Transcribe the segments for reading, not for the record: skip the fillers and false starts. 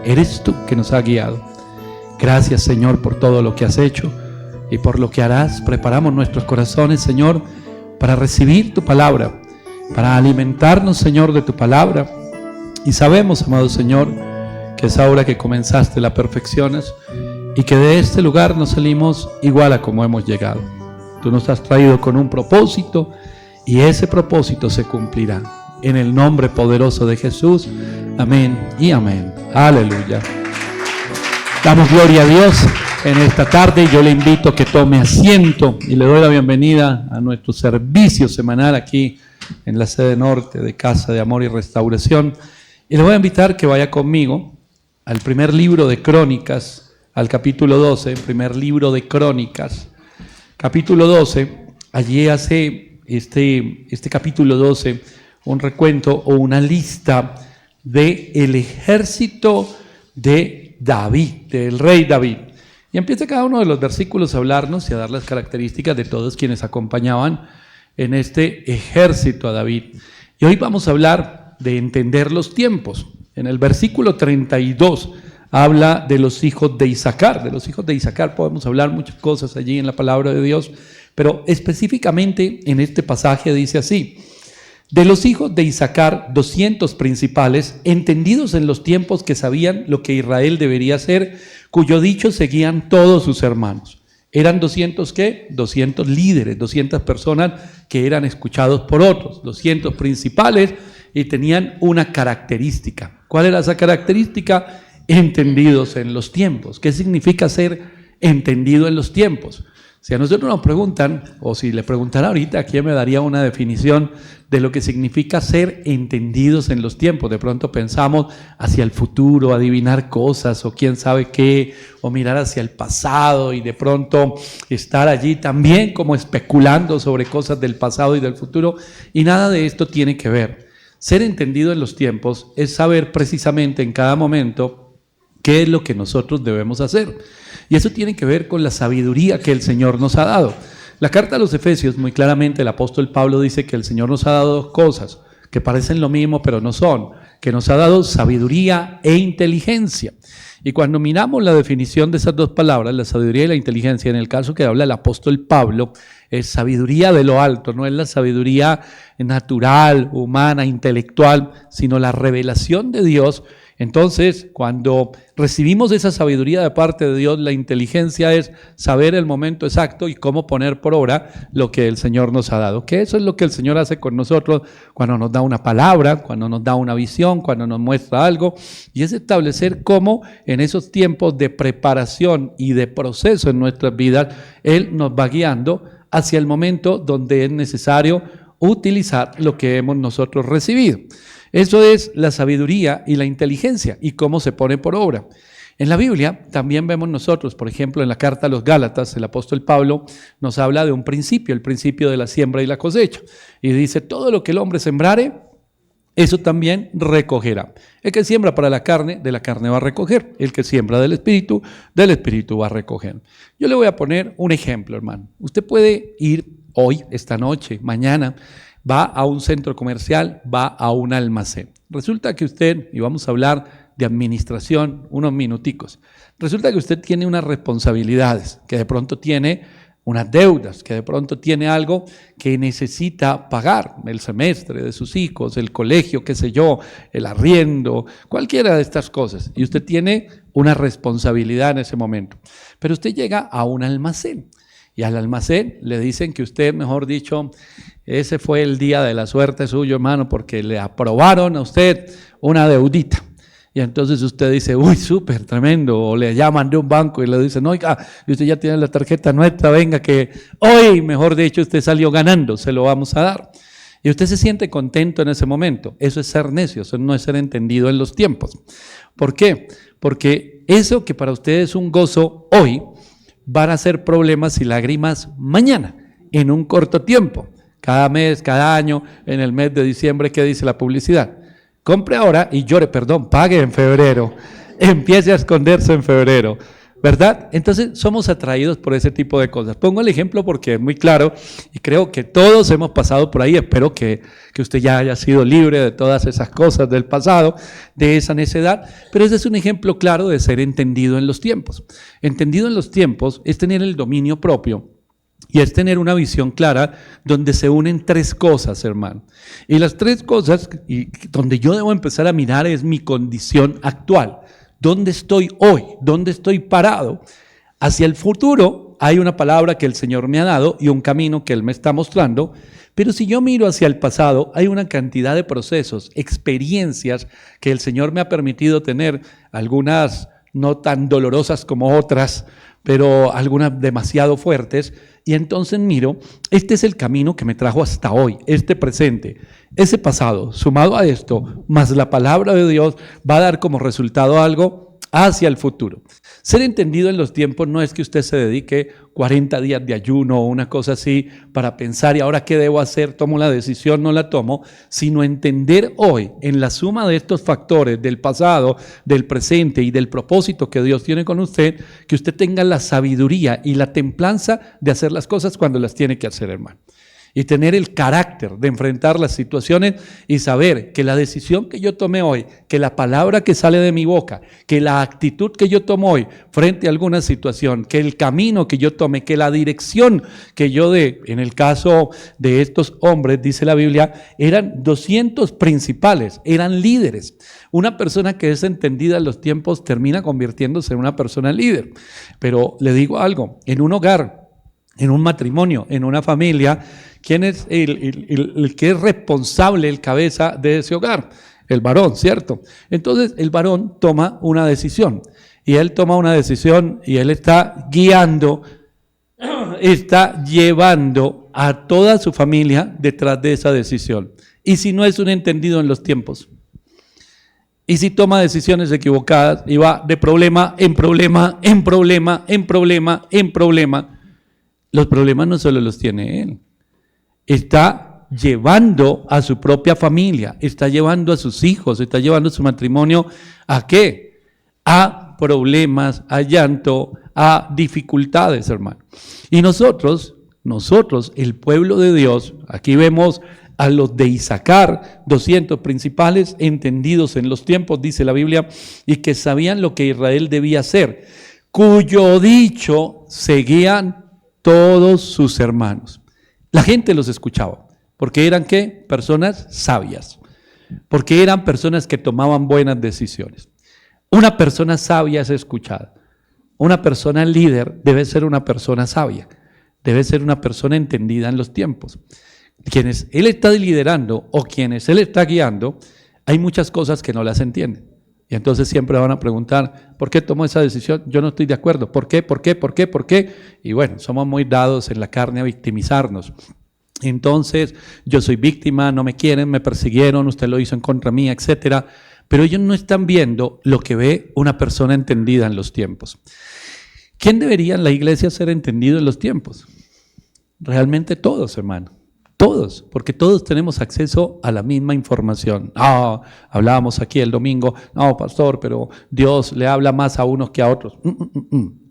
eres tú que nos has guiado. Gracias, Señor, por todo lo que has hecho y por lo que harás. Preparamos nuestros corazones, Señor, para recibir tu palabra, para alimentarnos, Señor, de tu palabra. Y sabemos, amado Señor, que es ahora que comenzaste la perfecciones y que de este lugar nos salimos igual a como hemos llegado. Tú nos has traído con un propósito y ese propósito se cumplirá. En el nombre poderoso de Jesús. Amén y amén. Aleluya. Damos gloria a Dios en esta tarde. Yo le invito a que tome asiento y le doy la bienvenida a nuestro servicio semanal aquí en la sede norte de Casa de Amor y Restauración. Y le voy a invitar que vaya conmigo al primer libro de Crónicas, al capítulo 12, primer libro de Crónicas, capítulo 12. Allí hace este capítulo 12 un recuento o una lista del ejército de David, del rey David. Y empieza cada uno de los versículos a hablarnos y a dar las características de todos quienes acompañaban en este ejército a David. Y hoy vamos a hablar de entender los tiempos. En el versículo 32 habla de los hijos de Isaacar. De los hijos de Isaacar podemos hablar muchas cosas allí en la palabra de Dios, pero específicamente en este pasaje dice así: de los hijos de Isaacar, 200 principales, entendidos en los tiempos, que sabían lo que Israel debería hacer, cuyo dicho seguían todos sus hermanos. Eran 200 ¿qué? 200 líderes, 200 personas que eran escuchados por otros, 200 principales, y tenían una característica. ¿Cuál era esa característica? Entendidos en los tiempos. ¿Qué significa ser entendido en los tiempos? Si a nosotros nos preguntan, o si le preguntara ahorita, ¿quién me daría una definición de lo que significa ser entendidos en los tiempos? De pronto pensamos hacia el futuro, adivinar cosas, o quién sabe qué, o mirar hacia el pasado y de pronto estar allí también como especulando sobre cosas del pasado y del futuro, y nada de esto tiene que ver. Ser entendido en los tiempos es saber precisamente en cada momento qué es lo que nosotros debemos hacer. Y eso tiene que ver con la sabiduría que el Señor nos ha dado. La carta a los Efesios, muy claramente, el apóstol Pablo dice que el Señor nos ha dado dos cosas que parecen lo mismo, pero no son. Que nos ha dado sabiduría e inteligencia. Y cuando miramos la definición de esas dos palabras, la sabiduría y la inteligencia, en el caso que habla el apóstol Pablo, es sabiduría de lo alto, no es la sabiduría natural, humana, intelectual, sino la revelación de Dios. Entonces, cuando recibimos esa sabiduría de parte de Dios, la inteligencia es saber el momento exacto y cómo poner por obra lo que el Señor nos ha dado. Que eso es lo que el Señor hace con nosotros cuando nos da una palabra, cuando nos da una visión, cuando nos muestra algo. Y es establecer cómo en esos tiempos de preparación y de proceso en nuestras vidas, Él nos va guiando hacia el momento donde es necesario utilizar lo que hemos nosotros recibido. Eso es la sabiduría y la inteligencia y cómo se pone por obra. En la Biblia también vemos nosotros, por ejemplo, en la carta a los Gálatas, el apóstol Pablo nos habla de un principio, el principio de la siembra y la cosecha. Y dice, todo lo que el hombre sembrare, eso también recogerá. El que siembra para la carne, de la carne va a recoger. El que siembra del espíritu va a recoger. Yo le voy a poner un ejemplo, hermano. Usted puede ir hoy, esta noche, mañana, va a un centro comercial, va a un almacén. Resulta que usted, y vamos a hablar de administración unos minuticos, resulta que usted tiene unas responsabilidades, que de pronto tiene unas deudas, que de pronto tiene algo que necesita pagar, el semestre de sus hijos, el colegio, qué sé yo, el arriendo, cualquiera de estas cosas. Y usted tiene una responsabilidad en ese momento. Pero usted llega a un almacén y al almacén le dicen que usted, mejor dicho, ese fue el día de la suerte suyo, hermano, porque le aprobaron a usted una deudita. Y entonces usted dice, uy, súper, tremendo, o le llaman de un banco y le dicen, oiga, y usted ya tiene la tarjeta nuestra, venga que hoy, mejor dicho, usted salió ganando, se lo vamos a dar. Y usted se siente contento en ese momento. Eso es ser necio, eso no es ser entendido en los tiempos. ¿Por qué? Porque eso que para usted es un gozo hoy, van a ser problemas y lágrimas mañana, en un corto tiempo. Cada mes, cada año, en el mes de diciembre, ¿qué dice la publicidad? Compre ahora y pague en febrero. Empiece a esconderse en febrero. ¿verdad? Entonces somos atraídos por ese tipo de cosas. Pongo el ejemplo porque es muy claro y creo que todos hemos pasado por ahí. Espero que usted ya haya sido libre de todas esas cosas del pasado, de esa necedad, pero ese es un ejemplo claro de ser entendido en los tiempos. Entendido en los tiempos es tener el dominio propio y es tener una visión clara donde se unen tres cosas, hermano. Y las tres cosas y donde yo debo empezar a mirar es mi condición actual. ¿Dónde estoy hoy? ¿Dónde estoy parado? Hacia el futuro hay una palabra que el Señor me ha dado y un camino que Él me está mostrando, pero si yo miro hacia el pasado, hay una cantidad de procesos, experiencias que el Señor me ha permitido tener, algunas no tan dolorosas como otras, pero algunas demasiado fuertes, y entonces miro, este es el camino que me trajo hasta hoy, este presente, ese pasado, sumado a esto, más la palabra de Dios, va a dar como resultado algo hacia el futuro. Ser entendido en los tiempos no es que usted se dedique 40 días de ayuno o una cosa así para pensar y ahora qué debo hacer, tomo la decisión, no la tomo, sino entender hoy en la suma de estos factores del pasado, del presente y del propósito que Dios tiene con usted, que usted tenga la sabiduría y la templanza de hacer las cosas cuando las tiene que hacer, hermano. Y tener el carácter de enfrentar las situaciones y saber que la decisión que yo tomé hoy, que la palabra que sale de mi boca, que la actitud que yo tomo hoy frente a alguna situación, que el camino que yo tome, que la dirección que yo dé, en el caso de estos hombres, dice la Biblia, eran 200 principales, eran líderes. Una persona que es entendida en los tiempos termina convirtiéndose en una persona líder. Pero le digo algo, en un hogar, en un matrimonio, en una familia, ¿quién es el que es responsable, el cabeza de ese hogar? El varón, ¿cierto? Entonces el varón toma una decisión y él toma una decisión y él está guiando, está llevando a toda su familia detrás de esa decisión. Y si no es un entendido en los tiempos, y si toma decisiones equivocadas y va de problema en problema, en problema, en problema, en problema, los problemas no solo los tiene él, está llevando a su propia familia, está llevando a sus hijos, está llevando a su matrimonio ¿a qué? A problemas, a llanto, a dificultades, hermano. Y nosotros, el pueblo de Dios, aquí vemos a los de Isaacar, 200 principales entendidos en los tiempos, dice la Biblia, y que sabían lo que Israel debía hacer, cuyo dicho seguían todos sus hermanos. La gente los escuchaba, porque eran ¿qué? Personas sabias, porque eran personas que tomaban buenas decisiones. Una persona sabia es escuchada. Una persona líder debe ser una persona sabia, debe ser una persona entendida en los tiempos. Quienes él está liderando o quienes él está guiando, hay muchas cosas que no las entienden. Y entonces siempre van a preguntar, ¿por qué tomó esa decisión? Yo no estoy de acuerdo. ¿Por qué? ¿Por qué? ¿Por qué? ¿Por qué? Y bueno, somos muy dados en la carne a victimizarnos. Entonces, yo soy víctima, no me quieren, me persiguieron, usted lo hizo en contra mía, etcétera. Pero ellos no están viendo lo que ve una persona entendida en los tiempos. ¿Quién debería en la iglesia ser entendido en los tiempos? Realmente todos, hermano. Todos, porque todos tenemos acceso a la misma información. Hablábamos aquí el domingo, no, pastor, pero Dios le habla más a unos que a otros.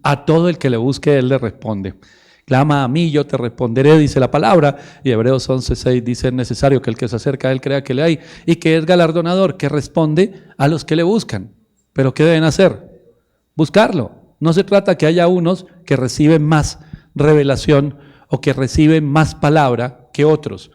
A todo el que le busque, Él le responde. Clama a mí, yo te responderé, dice la palabra. Y Hebreos 11:6 dice, es necesario que el que se acerca a Él crea que le hay y que es galardonador, que responde a los que le buscan. ¿Pero qué deben hacer? Buscarlo. No se trata que haya unos que reciben más revelación o que reciben más palabra que otros.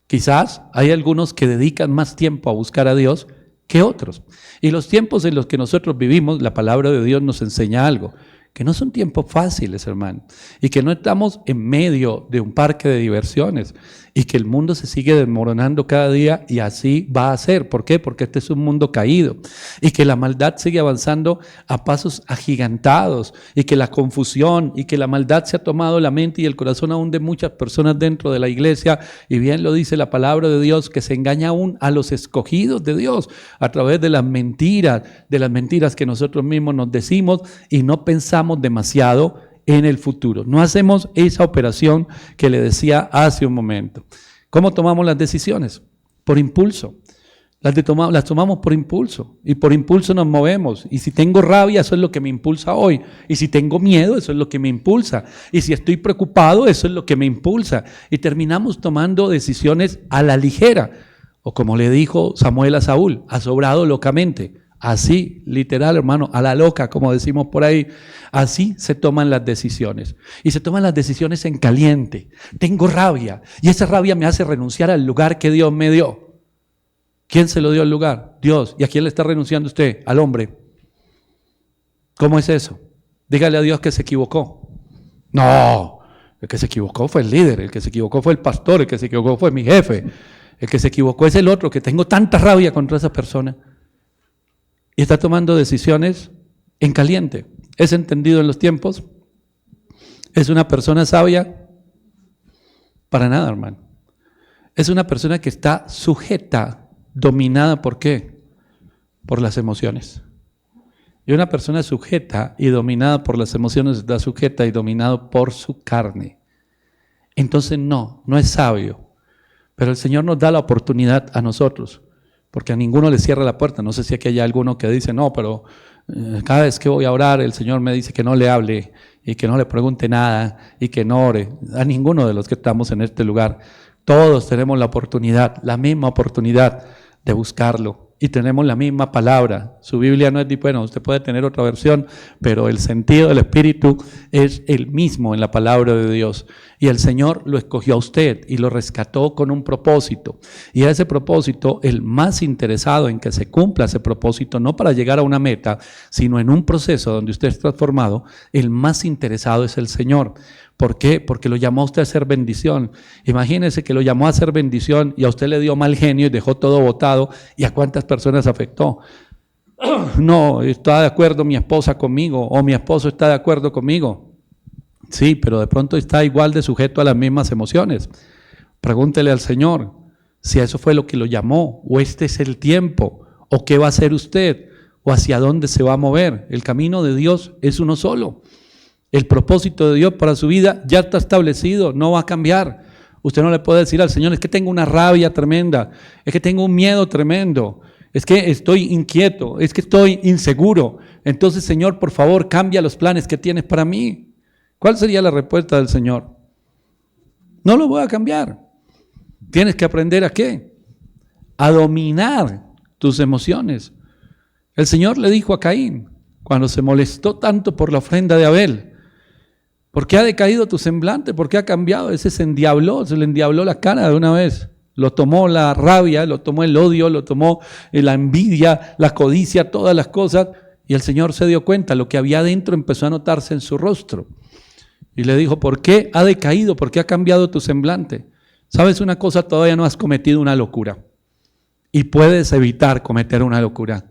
Quizás hay algunos que dedican más tiempo a buscar a Dios que otros. Y los tiempos en los que nosotros vivimos, la palabra de Dios nos enseña algo, que no son tiempos fáciles, hermano, y que no estamos en medio de un parque de diversiones y que el mundo se sigue desmoronando cada día y así va a ser. ¿Por qué? Porque este es un mundo caído y que la maldad sigue avanzando a pasos agigantados y que la confusión y que la maldad se ha tomado la mente y el corazón aún de muchas personas dentro de la iglesia, y bien lo dice la palabra de Dios, que se engaña aún a los escogidos de Dios a través de las mentiras que nosotros mismos nos decimos y no pensamos demasiado en el futuro. No hacemos esa operación que le decía hace un momento. ¿Cómo tomamos las decisiones? Por impulso. Las tomamos por impulso y por impulso nos movemos. Y si tengo rabia, eso es lo que me impulsa hoy. Y si tengo miedo, eso es lo que me impulsa. Y si estoy preocupado, eso es lo que me impulsa. Y terminamos tomando decisiones a la ligera. O como le dijo Samuel a Saúl, asobrado locamente. Así, literal, hermano, a la loca, como decimos por ahí. Así se toman las decisiones. Y se toman las decisiones en caliente. Tengo rabia y esa rabia me hace renunciar al lugar que Dios me dio. ¿Quién se lo dio el lugar? Dios. ¿Y a quién le está renunciando usted? Al hombre. ¿Cómo es eso? Dígale a Dios que se equivocó. No, el que se equivocó fue el líder, el que se equivocó fue el pastor, el que se equivocó fue mi jefe, el que se equivocó es el otro, que tengo tanta rabia contra esa persona. Y está tomando decisiones en caliente. ¿Es entendido en los tiempos? ¿Es una persona sabia? Para nada, hermano. Es una persona que está sujeta, dominada, ¿por qué? Por las emociones. Y una persona sujeta y dominada por las emociones está sujeta y dominado por su carne. Entonces no es sabio. Pero el Señor nos da la oportunidad a nosotros, porque a ninguno le cierra la puerta. No sé si aquí hay alguno que dice, no, pero cada vez que voy a orar el Señor me dice que no le hable y que no le pregunte nada y que no ore. A ninguno de los que estamos en este lugar. Todos tenemos la oportunidad, la misma oportunidad de buscarlo y tenemos la misma palabra. Su Biblia no es, bueno, usted puede tener otra versión, pero el sentido del Espíritu es el mismo en la palabra de Dios. Y el Señor lo escogió a usted y lo rescató con un propósito. Y a ese propósito, el más interesado en que se cumpla ese propósito, no para llegar a una meta, sino en un proceso donde usted es transformado, el más interesado es el Señor. ¿Por qué? Porque lo llamó a usted a ser bendición. Imagínese que lo llamó a ser bendición y a usted le dio mal genio y dejó todo botado. ¿Y a cuántas personas afectó? No, está de acuerdo mi esposa conmigo o mi esposo está de acuerdo conmigo. Sí, pero de pronto está igual de sujeto a las mismas emociones. Pregúntele al Señor si eso fue lo que lo llamó o este es el tiempo o qué va a hacer usted o hacia dónde se va a mover. El camino de Dios es uno solo. El propósito de Dios para su vida ya está establecido, no va a cambiar. Usted no le puede decir al Señor, es que tengo una rabia tremenda, es que tengo un miedo tremendo, es que estoy inquieto, es que estoy inseguro. Entonces, Señor, por favor, cambia los planes que tienes para mí. ¿Cuál sería la respuesta del Señor? No lo voy a cambiar. Tienes que aprender ¿a qué? A dominar tus emociones. El Señor le dijo a Caín, cuando se molestó tanto por la ofrenda de Abel, ¿por qué ha decaído tu semblante? ¿Por qué ha cambiado? Ese se le endiabló la cara de una vez. Lo tomó la rabia, lo tomó el odio, lo tomó la envidia, la codicia, todas las cosas. Y el Señor se dio cuenta, lo que había dentro empezó a notarse en su rostro. Y le dijo, ¿por qué ha decaído? ¿Por qué ha cambiado tu semblante? ¿Sabes una cosa? Todavía no has cometido una locura. Y puedes evitar cometer una locura.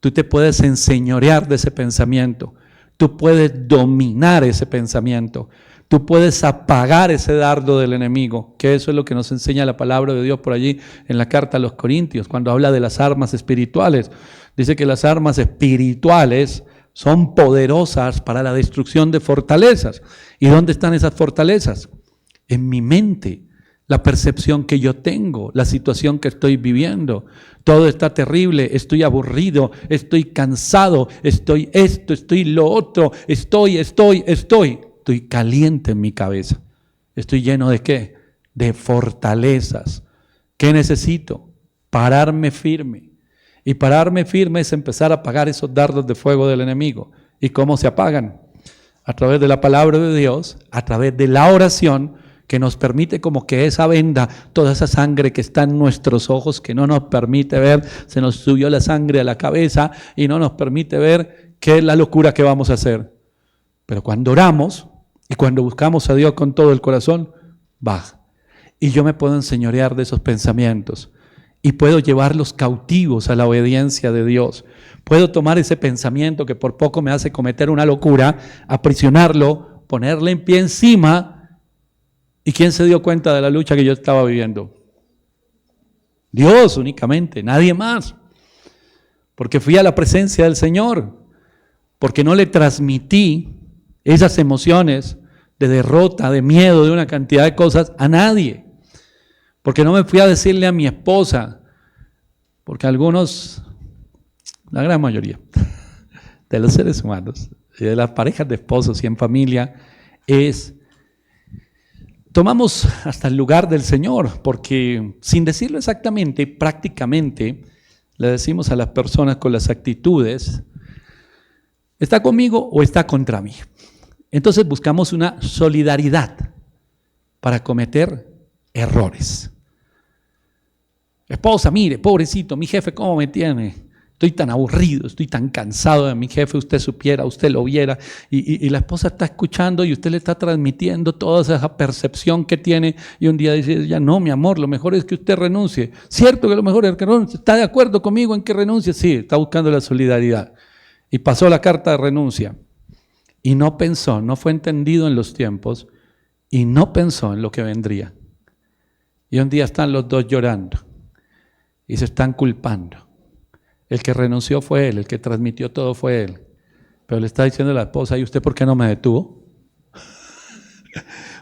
Tú te puedes enseñorear de ese pensamiento. Tú puedes dominar ese pensamiento. Tú puedes apagar ese dardo del enemigo, que eso es lo que nos enseña la palabra de Dios por allí en la carta a los Corintios, cuando habla de las armas espirituales. Dice que las armas espirituales son poderosas para la destrucción de fortalezas. ¿Y dónde están esas fortalezas? En mi mente, la percepción que yo tengo, la situación que estoy viviendo. Todo está terrible, estoy aburrido, estoy cansado, estoy esto, estoy lo otro, estoy caliente en mi cabeza. ¿Estoy lleno de qué? De fortalezas. ¿Qué necesito? Pararme firme. Y pararme firme es empezar a apagar esos dardos de fuego del enemigo. ¿Y cómo se apagan? A través de la palabra de Dios, a través de la oración, que nos permite como que esa venda, toda esa sangre que está en nuestros ojos, que no nos permite ver, se nos subió la sangre a la cabeza y no nos permite ver qué es la locura que vamos a hacer. Pero cuando oramos y cuando buscamos a Dios con todo el corazón, baja. Y yo me puedo enseñorear de esos pensamientos y puedo llevarlos cautivos a la obediencia de Dios. Puedo tomar ese pensamiento que por poco me hace cometer una locura, aprisionarlo, ponerle en pie encima. ¿Y quién se dio cuenta de la lucha que yo estaba viviendo? Dios únicamente, nadie más. Porque fui a la presencia del Señor, porque no le transmití esas emociones de derrota, de miedo, de una cantidad de cosas a nadie. Porque no me fui a decirle a mi esposa, Porque algunos, la gran mayoría de los seres humanos, y de las parejas de esposos y en familia, tomamos hasta el lugar del Señor, porque sin decirlo exactamente, prácticamente, le decimos a las personas con las actitudes, ¿está conmigo o está contra mí? Entonces buscamos una solidaridad para cometer errores. Esposa, mire, pobrecito, mi jefe, ¿cómo me tiene? Estoy tan aburrido, estoy tan cansado de mi jefe, usted supiera, usted lo viera, y la esposa está escuchando y usted le está transmitiendo toda esa percepción que tiene, y un día dice, ya no, mi amor, lo mejor es que usted renuncie. ¿Cierto que lo mejor es que renuncie? ¿Está de acuerdo conmigo en que renuncie? Sí, está buscando la solidaridad. Y pasó la carta de renuncia, y no pensó, no fue entendido en los tiempos, y no pensó en lo que vendría. Y un día están los dos llorando, y se están culpando. El que renunció fue él, el que transmitió todo fue él. Pero le está diciendo a la esposa, ¿y usted por qué no me detuvo?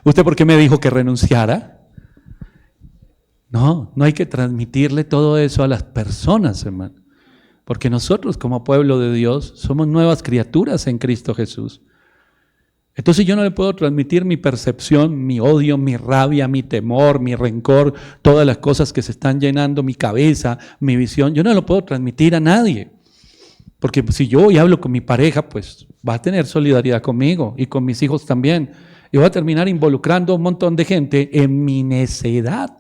¿Usted por qué me dijo que renunciara? No hay que transmitirle todo eso a las personas, hermano. Porque nosotros como pueblo de Dios somos nuevas criaturas en Cristo Jesús. Entonces yo no le puedo transmitir mi percepción, mi odio, mi rabia, mi temor, mi rencor, todas las cosas que se están llenando mi cabeza, mi visión. Yo no lo puedo transmitir a nadie. Porque si yo hoy hablo con mi pareja, pues va a tener solidaridad conmigo y con mis hijos también. Y voy a terminar involucrando a un montón de gente en mi necedad.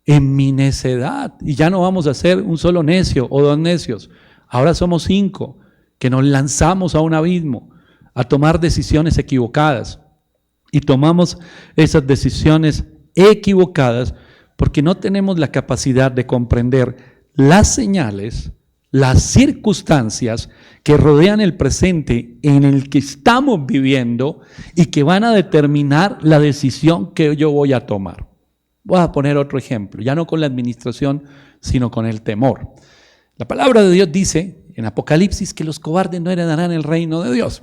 En mi necedad. Y ya no vamos a ser un solo necio o dos necios. Ahora somos 5 que nos lanzamos a un abismo a tomar decisiones equivocadas. Y tomamos esas decisiones equivocadas porque no tenemos la capacidad de comprender las señales, las circunstancias que rodean el presente en el que estamos viviendo y que van a determinar la decisión que yo voy a tomar. Voy a poner otro ejemplo, ya no con la administración, sino con el temor. La palabra de Dios dice en Apocalipsis que los cobardes no heredarán el reino de Dios.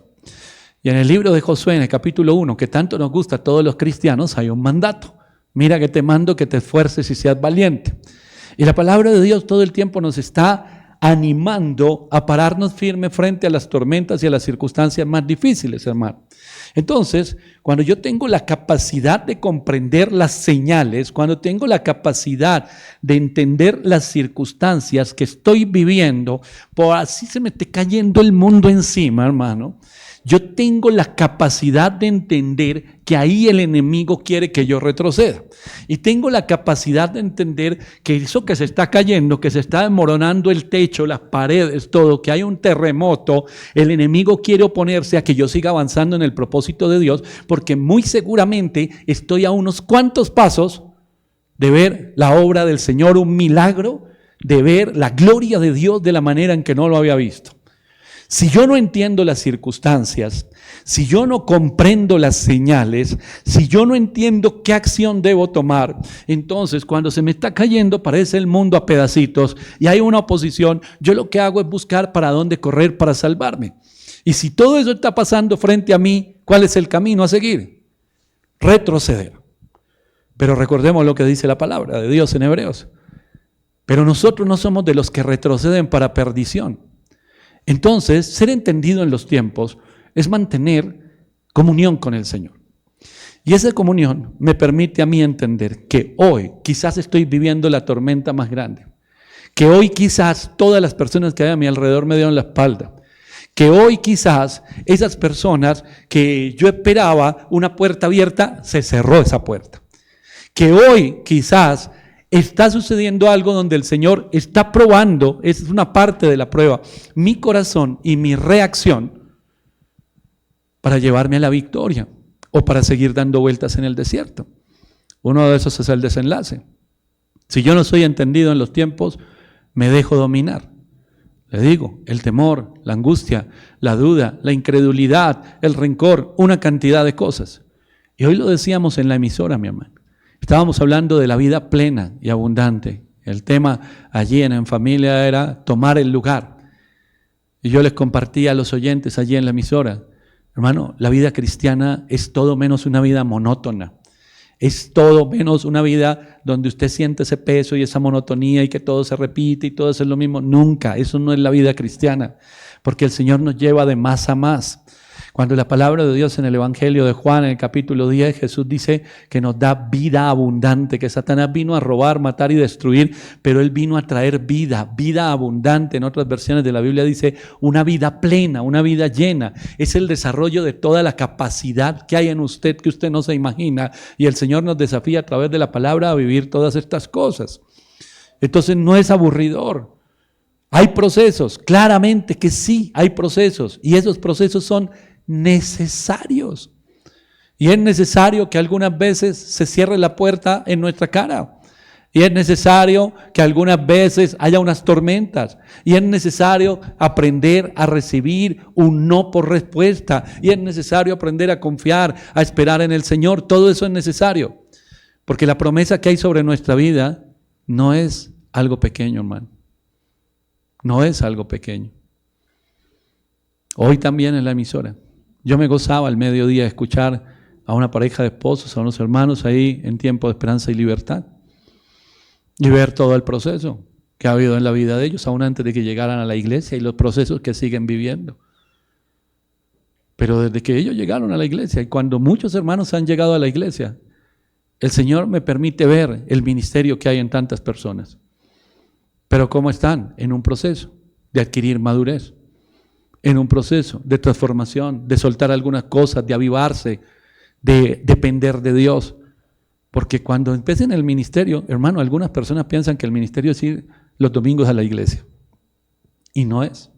Y en el libro de Josué, en el capítulo 1, que tanto nos gusta a todos los cristianos, hay un mandato. Mira que te mando que te esfuerces y seas valiente. Y la palabra de Dios todo el tiempo nos está animando a pararnos firme frente a las tormentas y a las circunstancias más difíciles, hermano. Entonces, cuando yo tengo la capacidad de comprender las señales, cuando tengo la capacidad de entender las circunstancias que estoy viviendo, por así se me esté cayendo el mundo encima, hermano, yo tengo la capacidad de entender que ahí el enemigo quiere que yo retroceda. Y tengo la capacidad de entender que eso que se está cayendo, que se está desmoronando el techo, las paredes, todo, que hay un terremoto, el enemigo quiere oponerse a que yo siga avanzando en el propósito de Dios, porque muy seguramente estoy a unos cuantos pasos de ver la obra del Señor, un milagro, de ver la gloria de Dios de la manera en que no lo había visto. Si yo no entiendo las circunstancias, si yo no comprendo las señales, si yo no entiendo qué acción debo tomar, entonces cuando se me está cayendo parece el mundo a pedacitos y hay una oposición, yo lo que hago es buscar para dónde correr para salvarme. Y si todo eso está pasando frente a mí, ¿cuál es el camino a seguir? Retroceder. Pero recordemos lo que dice la palabra de Dios en Hebreos. Pero nosotros no somos de los que retroceden para perdición. Entonces, ser entendido en los tiempos es mantener comunión con el Señor. Y esa comunión me permite a mí entender que hoy quizás estoy viviendo la tormenta más grande, que hoy quizás todas las personas que hay a mi alrededor me dieron la espalda, que hoy quizás esas personas que yo esperaba una puerta abierta, se cerró esa puerta, que hoy quizás está sucediendo algo donde el Señor está probando, es una parte de la prueba, mi corazón y mi reacción para llevarme a la victoria o para seguir dando vueltas en el desierto. Uno de esos es el desenlace. Si yo no soy entendido en los tiempos, me dejo dominar. Le digo, el temor, la angustia, la duda, la incredulidad, el rencor, una cantidad de cosas. Y hoy lo decíamos en la emisora, mi hermano. Estábamos hablando de la vida plena y abundante. El tema allí en familia era tomar el lugar. Y yo les compartía a los oyentes allí en la emisora, hermano, la vida cristiana es todo menos una vida monótona. Es todo menos una vida donde usted siente ese peso y esa monotonía y que todo se repite y todo es lo mismo. Nunca, eso no es la vida cristiana, porque el Señor nos lleva de más a más. Cuando la palabra de Dios en el Evangelio de Juan, en el capítulo 10, Jesús dice que nos da vida abundante, que Satanás vino a robar, matar y destruir, pero Él vino a traer vida, vida abundante. En otras versiones de la Biblia dice una vida plena, una vida llena. Es el desarrollo de toda la capacidad que hay en usted que usted no se imagina. Y el Señor nos desafía a través de la palabra a vivir todas estas cosas. Entonces no es aburridor. Hay procesos, claramente que sí, hay procesos. Y esos procesos son necesarios. Y es necesario que algunas veces se cierre la puerta en nuestra cara. Y es necesario que algunas veces haya unas tormentas. Y es necesario aprender a recibir un no por respuesta. Y es necesario aprender a confiar, a esperar en el Señor. Todo eso es necesario. Porque la promesa que hay sobre nuestra vida no es algo pequeño, hermano. No es algo pequeño. Hoy también en la emisora, yo me gozaba al mediodía de escuchar a una pareja de esposos, a unos hermanos ahí en tiempo de esperanza y libertad. Y ver todo el proceso que ha habido en la vida de ellos, aún antes de que llegaran a la iglesia y los procesos que siguen viviendo. Pero desde que ellos llegaron a la iglesia y cuando muchos hermanos han llegado a la iglesia, el Señor me permite ver el ministerio que hay en tantas personas. Pero ¿cómo están? En un proceso de adquirir madurez, en un proceso de transformación, de soltar algunas cosas, de avivarse, de depender de Dios. Porque cuando empiecen el ministerio, hermano, algunas personas piensan que el ministerio es ir los domingos a la iglesia. Y no es.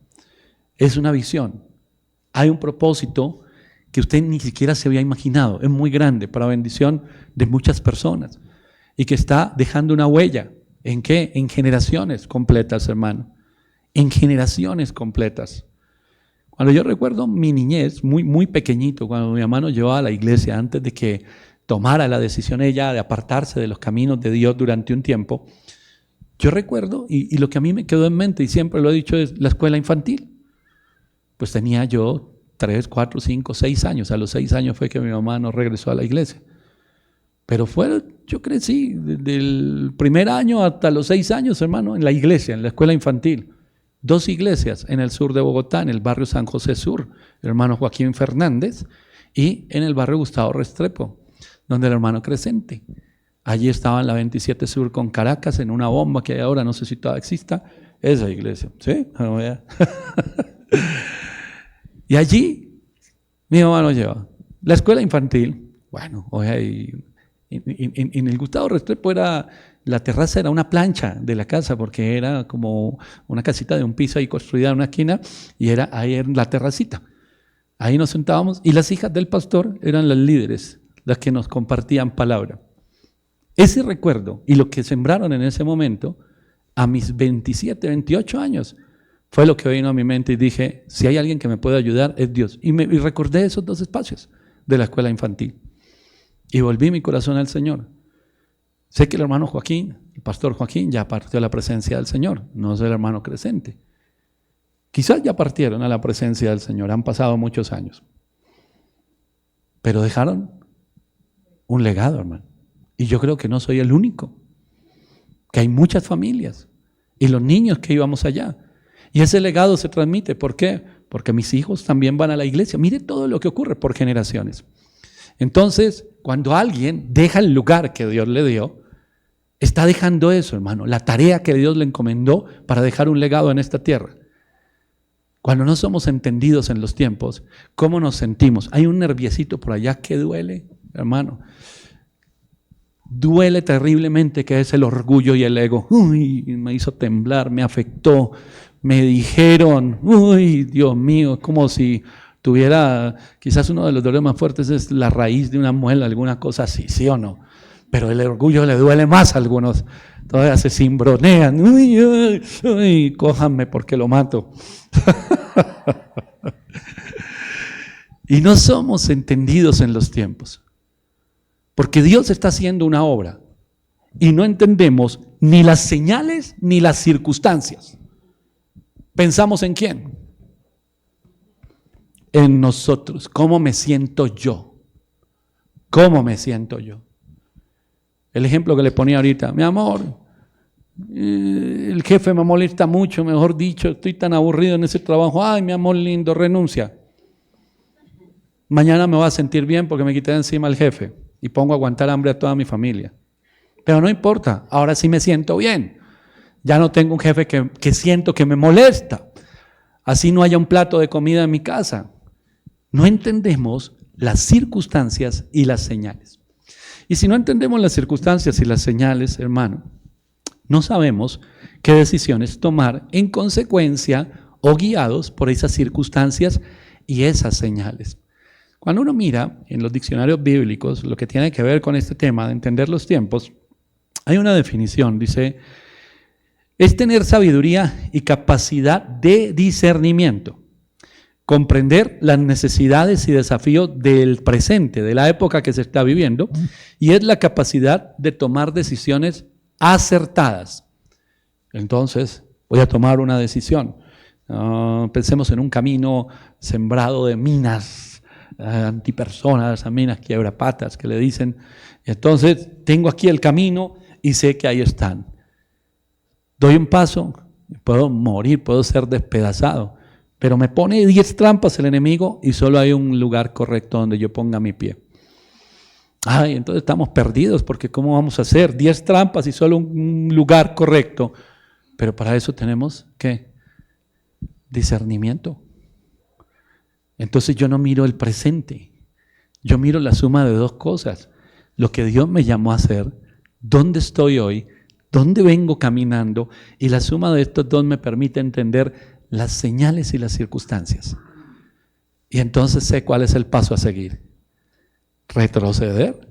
Es una visión. Hay un propósito que usted ni siquiera se había imaginado. Es muy grande para bendición de muchas personas. Y que está dejando una huella. ¿En qué? En generaciones completas, hermano. En generaciones completas. Cuando yo recuerdo mi niñez, muy pequeñito, cuando mi mamá nos llevaba a la iglesia, antes de que tomara la decisión ella de apartarse de los caminos de Dios durante un tiempo, yo recuerdo, y lo que a mí me quedó en mente, y siempre lo he dicho, es la escuela infantil. Pues tenía yo 3, 4, 5, 6 años. A los 6 años fue que mi mamá nos regresó a la iglesia. Pero yo crecí desde el primer año hasta los 6 años, hermano, en la iglesia, en la escuela infantil. 2 iglesias en el sur de Bogotá, en el barrio San José Sur, el hermano Joaquín Fernández, y en el barrio Gustavo Restrepo, donde el hermano Crescente. Allí estaba en la 27 Sur con Caracas, en una bomba que hay ahora, no sé si todavía exista, esa iglesia. ¿Sí? Y allí mi mamá nos lleva. La escuela infantil, bueno, en el Gustavo Restrepo la terraza era una plancha de la casa, porque era como una casita de un piso ahí construida en una esquina, y era ahí en la terracita. Ahí nos sentábamos, y las hijas del pastor eran las líderes, las que nos compartían palabra. Ese recuerdo y lo que sembraron en ese momento, a mis 27, 28 años, fue lo que vino a mi mente y dije, si hay alguien que me puede ayudar, es Dios. Y recordé esos 2 espacios de la escuela infantil. Y volví mi corazón al Señor. Sé que el hermano Joaquín, el pastor Joaquín, ya partió a la presencia del Señor, no es el hermano Crescente. Quizás ya partieron a la presencia del Señor, han pasado muchos años. Pero dejaron un legado, hermano. Y yo creo que no soy el único, que hay muchas familias y los niños que íbamos allá. Y ese legado se transmite. ¿Por qué? Porque mis hijos también van a la iglesia. Mire todo lo que ocurre por generaciones. Entonces, cuando alguien deja el lugar que Dios le dio, está dejando eso, hermano, la tarea que Dios le encomendó para dejar un legado en esta tierra. Cuando no somos entendidos en los tiempos, ¿cómo nos sentimos? Hay un nerviecito por allá que duele, hermano. Duele terriblemente, que es el orgullo y el ego. Uy, me hizo temblar, me afectó, me dijeron, uy, Dios mío, es como si tuviera, quizás uno de los dolores más fuertes es la raíz de una muela, alguna cosa así, ¿sí o no? Pero el orgullo le duele más a algunos, todavía se cimbronean, uy, uy, uy, cójanme porque lo mato. Y no somos entendidos en los tiempos, porque Dios está haciendo una obra y no entendemos ni las señales ni las circunstancias. ¿Pensamos en quién? En nosotros. ¿Cómo me siento yo? ¿Cómo me siento yo? El ejemplo que le ponía ahorita, mi amor, el jefe me molesta mucho, mejor dicho, estoy tan aburrido en ese trabajo, ay, mi amor lindo, renuncia. Mañana me voy a sentir bien porque me quité de encima al jefe y pongo a aguantar hambre a toda mi familia. Pero no importa, ahora sí me siento bien. Ya no tengo un jefe que siento que me molesta. Así no haya un plato de comida en mi casa. No entendemos las circunstancias y las señales. Y si no entendemos las circunstancias y las señales, hermano, no sabemos qué decisiones tomar en consecuencia o guiados por esas circunstancias y esas señales. Cuando uno mira en los diccionarios bíblicos lo que tiene que ver con este tema de entender los tiempos, hay una definición, dice, es tener sabiduría y capacidad de discernimiento, comprender las necesidades y desafíos del presente, de la época que se está viviendo, y es la capacidad de tomar decisiones acertadas. Entonces, voy a tomar una decisión. Pensemos en un camino sembrado de minas, antipersonas, a minas quiebrapatas que le dicen. Entonces, tengo aquí el camino y sé que ahí están. Doy un paso, puedo morir, puedo ser despedazado. Pero me pone 10 trampas el enemigo y solo hay un lugar correcto donde yo ponga mi pie. Ay, entonces estamos perdidos porque ¿cómo vamos a hacer? 10 trampas y solo un lugar correcto. Pero para eso tenemos, ¿qué? Discernimiento. Entonces yo no miro el presente. Yo miro la suma de dos cosas. Lo que Dios me llamó a hacer, dónde estoy hoy, dónde vengo caminando, y la suma de estos dos me permite entender las señales y las circunstancias. Y entonces sé cuál es el paso a seguir. ¿Retroceder?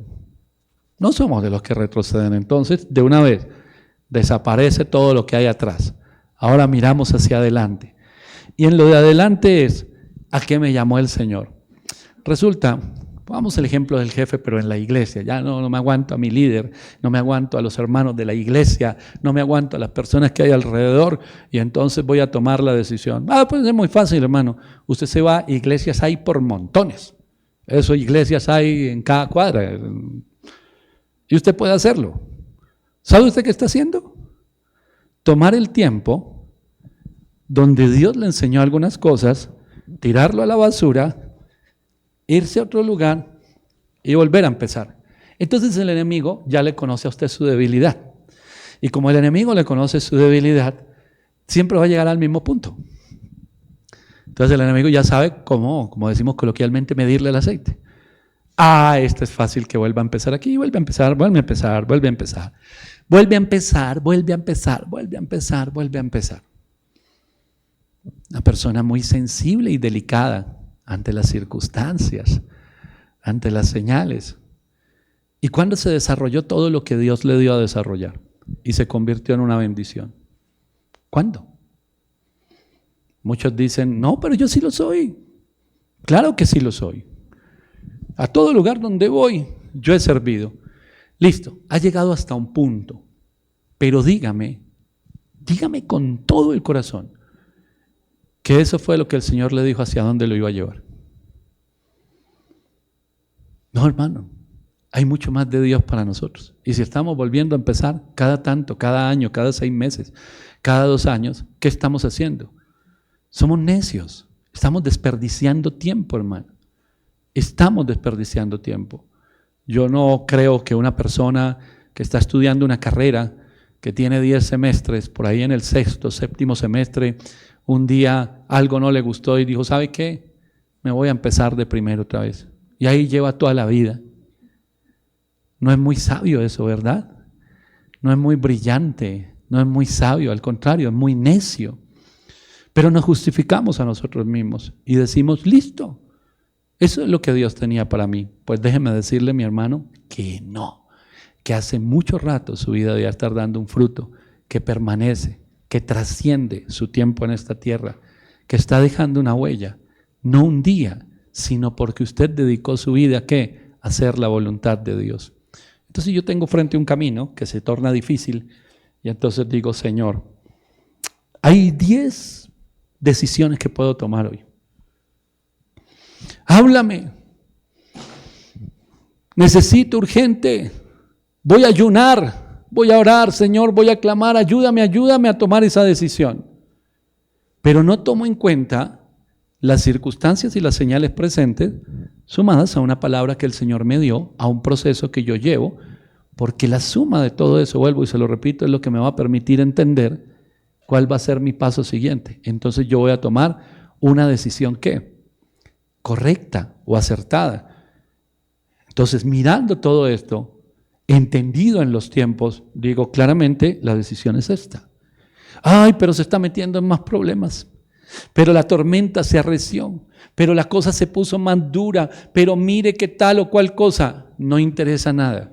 No somos de los que retroceden. Entonces, de una vez, desaparece todo lo que hay atrás. Ahora miramos hacia adelante. Y en lo de adelante es, ¿a qué me llamó el Señor? Resulta, pongamos el ejemplo del jefe, pero en la iglesia. Ya no me aguanto a mi líder, no me aguanto a los hermanos de la iglesia, no me aguanto a las personas que hay alrededor, y entonces voy a tomar la decisión. Pues es muy fácil, hermano. Usted se va, iglesias hay por montones. Eso, iglesias hay en cada cuadra. Y usted puede hacerlo. ¿Sabe usted qué está haciendo? Tomar el tiempo donde Dios le enseñó algunas cosas, tirarlo a la basura, irse a otro lugar y volver a empezar. Entonces el enemigo ya le conoce a usted su debilidad. Y como el enemigo le conoce su debilidad, siempre va a llegar al mismo punto. Entonces el enemigo ya sabe cómo, como decimos coloquialmente, medirle el aceite. Esto es fácil que vuelva a empezar aquí, vuelve a empezar, vuelve a empezar, vuelve a empezar. Vuelve a empezar, vuelve a empezar, vuelve a empezar, vuelve a empezar. Una persona muy sensible y delicada ante las circunstancias, ante las señales. ¿Y cuándo se desarrolló todo lo que Dios le dio a desarrollar? Y se convirtió en una bendición. ¿Cuándo? Muchos dicen, no, pero yo sí lo soy. Claro que sí lo soy. A todo lugar donde voy, yo he servido. Listo, ha llegado hasta un punto. Pero dígame con todo el corazón, que eso fue lo que el Señor le dijo hacia dónde lo iba a llevar. No, hermano, hay mucho más de Dios para nosotros. Y si estamos volviendo a empezar cada tanto, cada año, cada 6 meses, cada 2 años, ¿qué estamos haciendo? Somos necios, estamos desperdiciando tiempo, hermano. Estamos desperdiciando tiempo. Yo no creo que una persona que está estudiando una carrera, que tiene 10 semestres, por ahí en el 6º, 7º semestre, un día algo no le gustó y dijo, ¿sabe qué? Me voy a empezar de primero otra vez. Y ahí lleva toda la vida. No es muy sabio eso, ¿verdad? No es muy brillante, no es muy sabio, al contrario, es muy necio. Pero nos justificamos a nosotros mismos y decimos, listo, eso es lo que Dios tenía para mí. Pues déjeme decirle, mi hermano, que no, que hace mucho rato su vida debe estar dando un fruto que permanece, que trasciende su tiempo en esta tierra, que está dejando una huella, no un día, sino porque usted dedicó su vida, ¿qué? A hacer la voluntad de Dios. Entonces yo tengo frente un camino que se torna difícil y entonces digo, Señor, hay 10 decisiones que puedo tomar hoy. Háblame. Necesito urgente voy a ayunar, voy a orar, Señor, voy a clamar, ayúdame a tomar esa decisión. Pero no tomo en cuenta las circunstancias y las señales presentes sumadas a una palabra que el Señor me dio, a un proceso que yo llevo, porque la suma de todo eso, vuelvo y se lo repito, es lo que me va a permitir entender cuál va a ser mi paso siguiente. Entonces yo voy a tomar una decisión ¿qué? Correcta o acertada. Entonces, mirando todo esto, entendido en los tiempos, digo claramente, la decisión es esta. Ay, pero se está metiendo en más problemas. Pero la tormenta se arreció, pero la cosa se puso más dura, pero mire qué tal o cual cosa, no interesa nada.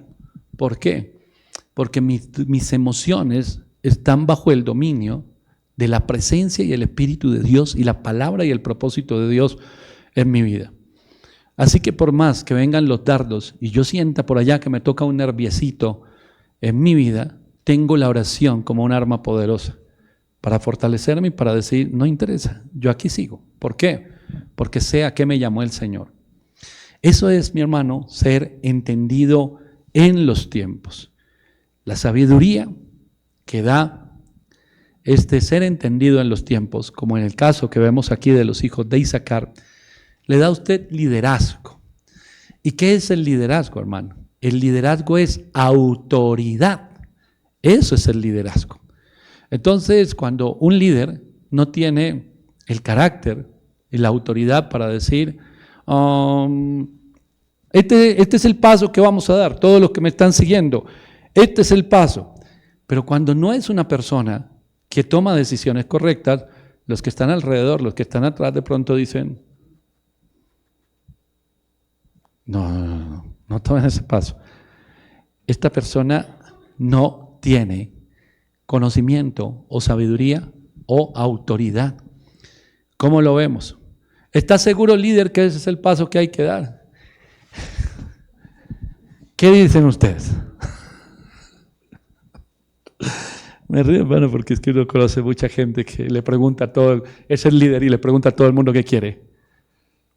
¿Por qué? Porque mis emociones están bajo el dominio de la presencia y el Espíritu de Dios y la palabra y el propósito de Dios en mi vida. Así que por más que vengan los dardos y yo sienta por allá que me toca un nerviecito en mi vida, tengo la oración como un arma poderosa para fortalecerme y para decir, no interesa, yo aquí sigo. ¿Por qué? Porque sé a qué me llamó el Señor. Eso es, mi hermano, ser entendido en los tiempos. La sabiduría que da ser entendido en los tiempos, como en el caso que vemos aquí de los hijos de Isaacar, le da a usted liderazgo. ¿Y qué es el liderazgo, hermano? El liderazgo es autoridad. Eso es el liderazgo. Entonces, cuando un líder no tiene el carácter y la autoridad para decir, este es el paso que vamos a dar, todos los que me están siguiendo, este es el paso. Pero cuando no es una persona que toma decisiones correctas, los que están alrededor, los que están atrás, de pronto dicen, no tomen ese paso. Esta persona no tiene conocimiento o sabiduría o autoridad. ¿Cómo lo vemos? ¿Está seguro, líder, que ese es el paso que hay que dar? ¿Qué dicen ustedes? Me río, hermano, porque es que uno conoce mucha gente que le pregunta a todo, es el líder y le pregunta a todo el mundo qué quiere.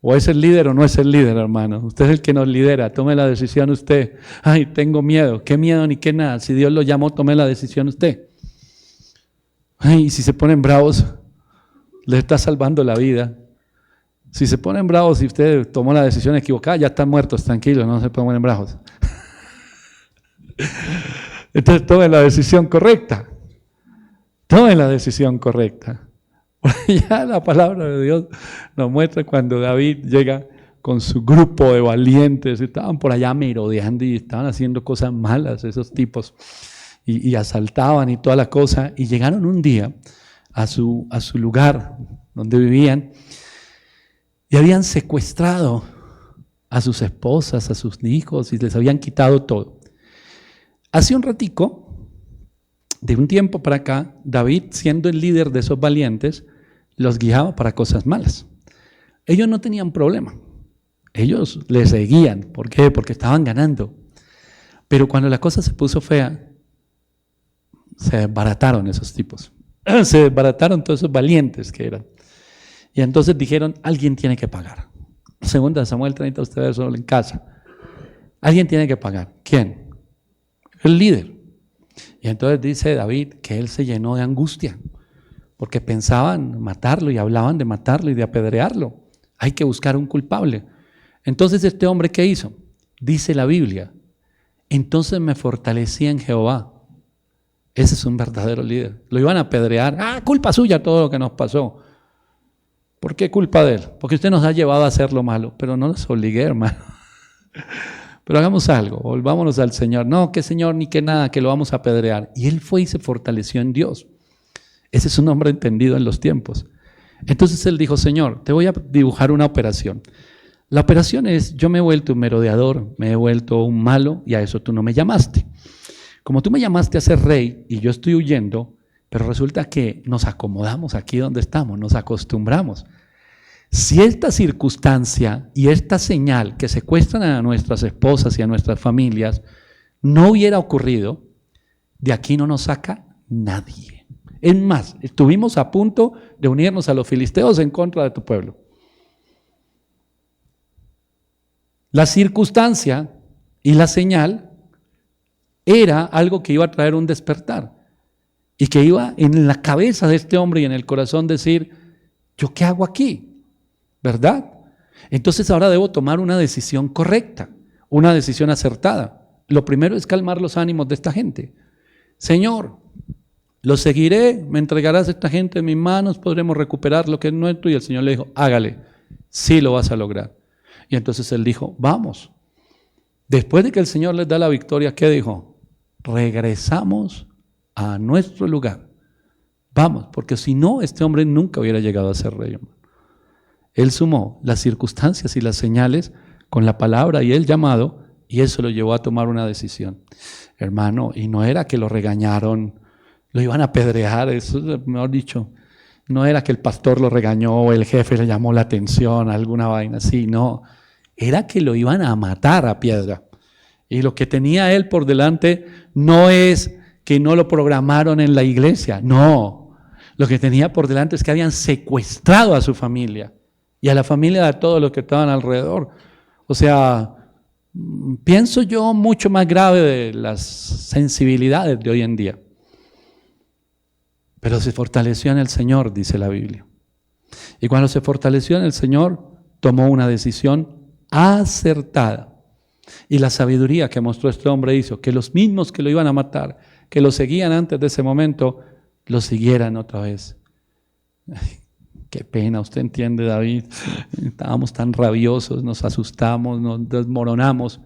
O es el líder o no es el líder, hermano. Usted es el que nos lidera, tome la decisión usted. Ay, tengo miedo. ¿Qué miedo ni qué nada? Si Dios lo llamó, tome la decisión usted. Ay, y si se ponen bravos, les está salvando la vida. Si se ponen bravos y usted tomó la decisión equivocada, ya están muertos, tranquilos, no se ponen bravos. Entonces tome la decisión correcta. Tome la decisión correcta. Ya la palabra de Dios nos muestra cuando David llega con su grupo de valientes, estaban por allá merodeando y estaban haciendo cosas malas esos tipos y asaltaban y toda la cosa, y llegaron un día a su lugar donde vivían y habían secuestrado a sus esposas, a sus hijos, y les habían quitado todo. Hace un ratico, de un tiempo para acá, David, siendo el líder de esos valientes, los guiaba para cosas malas. Ellos no tenían problema. Ellos le seguían. ¿Por qué? Porque estaban ganando. Pero cuando la cosa se puso fea, se desbarataron esos tipos. Se desbarataron todos esos valientes que eran. Y entonces dijeron, alguien tiene que pagar. Segunda de Samuel 30, usted ve solo en casa. Alguien tiene que pagar. ¿Quién? El líder. Y entonces dice David que él se llenó de angustia, porque pensaban matarlo y hablaban de matarlo y de apedrearlo. Hay que buscar un culpable. Entonces este hombre, ¿qué hizo? Dice la Biblia, entonces me fortalecí en Jehová. Ese es un verdadero líder. Lo iban a apedrear. Culpa suya todo lo que nos pasó. ¿Por qué culpa de él? Porque usted nos ha llevado a hacer lo malo, pero no nos obligué, hermano. Pero hagamos algo, volvámonos al Señor. No, que Señor, ni que nada, que lo vamos a apedrear. Y él fue y se fortaleció en Dios. Ese es un hombre entendido en los tiempos. Entonces él dijo, Señor, te voy a dibujar una operación. La operación es, yo me he vuelto un merodeador, me he vuelto un malo, y a eso tú no me llamaste. Como tú me llamaste a ser rey y yo estoy huyendo, pero resulta que nos acomodamos aquí donde estamos, nos acostumbramos. Si esta circunstancia y esta señal que secuestran a nuestras esposas y a nuestras familias no hubiera ocurrido, de aquí no nos saca nadie. Es más, estuvimos a punto de unirnos a los filisteos en contra de tu pueblo. La circunstancia y la señal era algo que iba a traer un despertar y que iba en la cabeza de este hombre y en el corazón decir, ¿yo qué hago aquí? ¿Verdad? Entonces ahora debo tomar una decisión correcta, una decisión acertada. Lo primero es calmar los ánimos de esta gente. Señor, lo seguiré, me entregarás a esta gente en mis manos, podremos recuperar lo que es nuestro. Y el Señor le dijo, hágale, sí lo vas a lograr. Y entonces él dijo, vamos. Después de que el Señor les da la victoria, ¿qué dijo? Regresamos a nuestro lugar. Vamos, porque si no, este hombre nunca hubiera llegado a ser rey, hermano. Él sumó las circunstancias y las señales con la palabra y el llamado, y eso lo llevó a tomar una decisión. Hermano, y no era que lo regañaron, lo iban a apedrear, eso mejor dicho, no era que el pastor lo regañó o el jefe le llamó la atención, alguna vaina así, no, era que lo iban a matar a piedra. Y lo que tenía él por delante no es que no lo programaron en la iglesia, no, lo que tenía por delante es que habían secuestrado a su familia y a la familia de todos los que estaban alrededor. O sea, pienso yo mucho más grave de las sensibilidades de hoy en día. Pero se fortaleció en el Señor, dice la Biblia. Y cuando se fortaleció en el Señor, tomó una decisión acertada. Y la sabiduría que mostró este hombre hizo que los mismos que lo iban a matar, que lo seguían antes de ese momento, lo siguieran otra vez. Ay, qué pena, usted entiende, David. Estábamos tan rabiosos, nos asustamos, nos desmoronamos.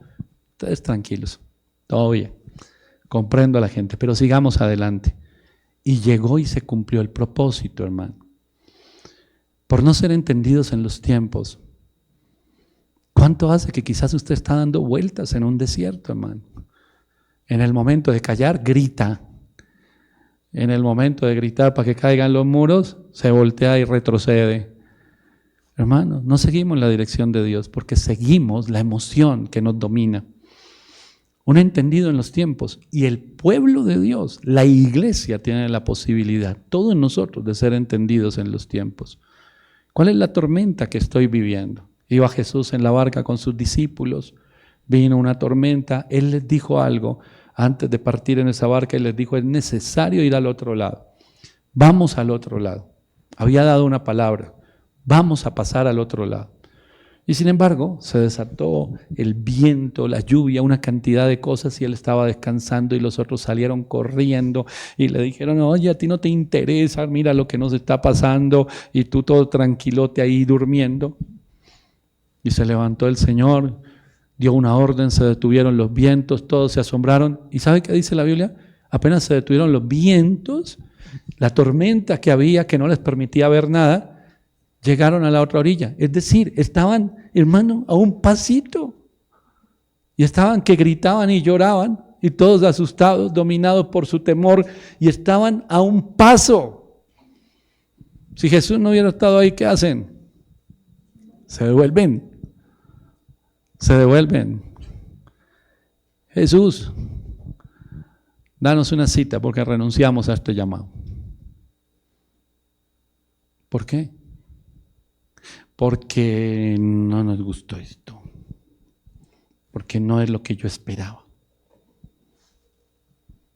Ustedes tranquilos, todo bien. Comprendo a la gente, pero sigamos adelante. Y llegó y se cumplió el propósito, hermano. Por no ser entendidos en los tiempos. ¿Cuánto hace que quizás usted está dando vueltas en un desierto, hermano? En el momento de callar, grita. En el momento de gritar para que caigan los muros, se voltea y retrocede. Hermano, no seguimos la dirección de Dios porque seguimos la emoción que nos domina. Un entendido en los tiempos. Y el pueblo de Dios, la iglesia, tiene la posibilidad, todos nosotros, de ser entendidos en los tiempos. ¿Cuál es la tormenta que estoy viviendo? Iba Jesús en la barca con sus discípulos, vino una tormenta, Él les dijo algo antes de partir en esa barca y les dijo, es necesario ir al otro lado. Vamos al otro lado. Había dado una palabra, vamos a pasar al otro lado. Y sin embargo, se desató el viento, la lluvia, una cantidad de cosas y él estaba descansando y los otros salieron corriendo y le dijeron, oye, a ti no te interesa, mira lo que nos está pasando y tú todo tranquilote ahí durmiendo. Y se levantó el Señor, dio una orden, se detuvieron los vientos, todos se asombraron. ¿Y sabe qué dice la Biblia? Apenas se detuvieron los vientos, la tormenta que había que no les permitía ver nada, llegaron a la otra orilla. Es decir, estaban, hermano, a un pasito. Y estaban que gritaban y lloraban, y todos asustados, dominados por su temor, y estaban a un paso. Si Jesús no hubiera estado ahí, ¿qué hacen? Se devuelven. Se devuelven. Jesús, danos una cita porque renunciamos a este llamado. ¿Por qué? Porque no nos gustó esto. Porque no es lo que yo esperaba.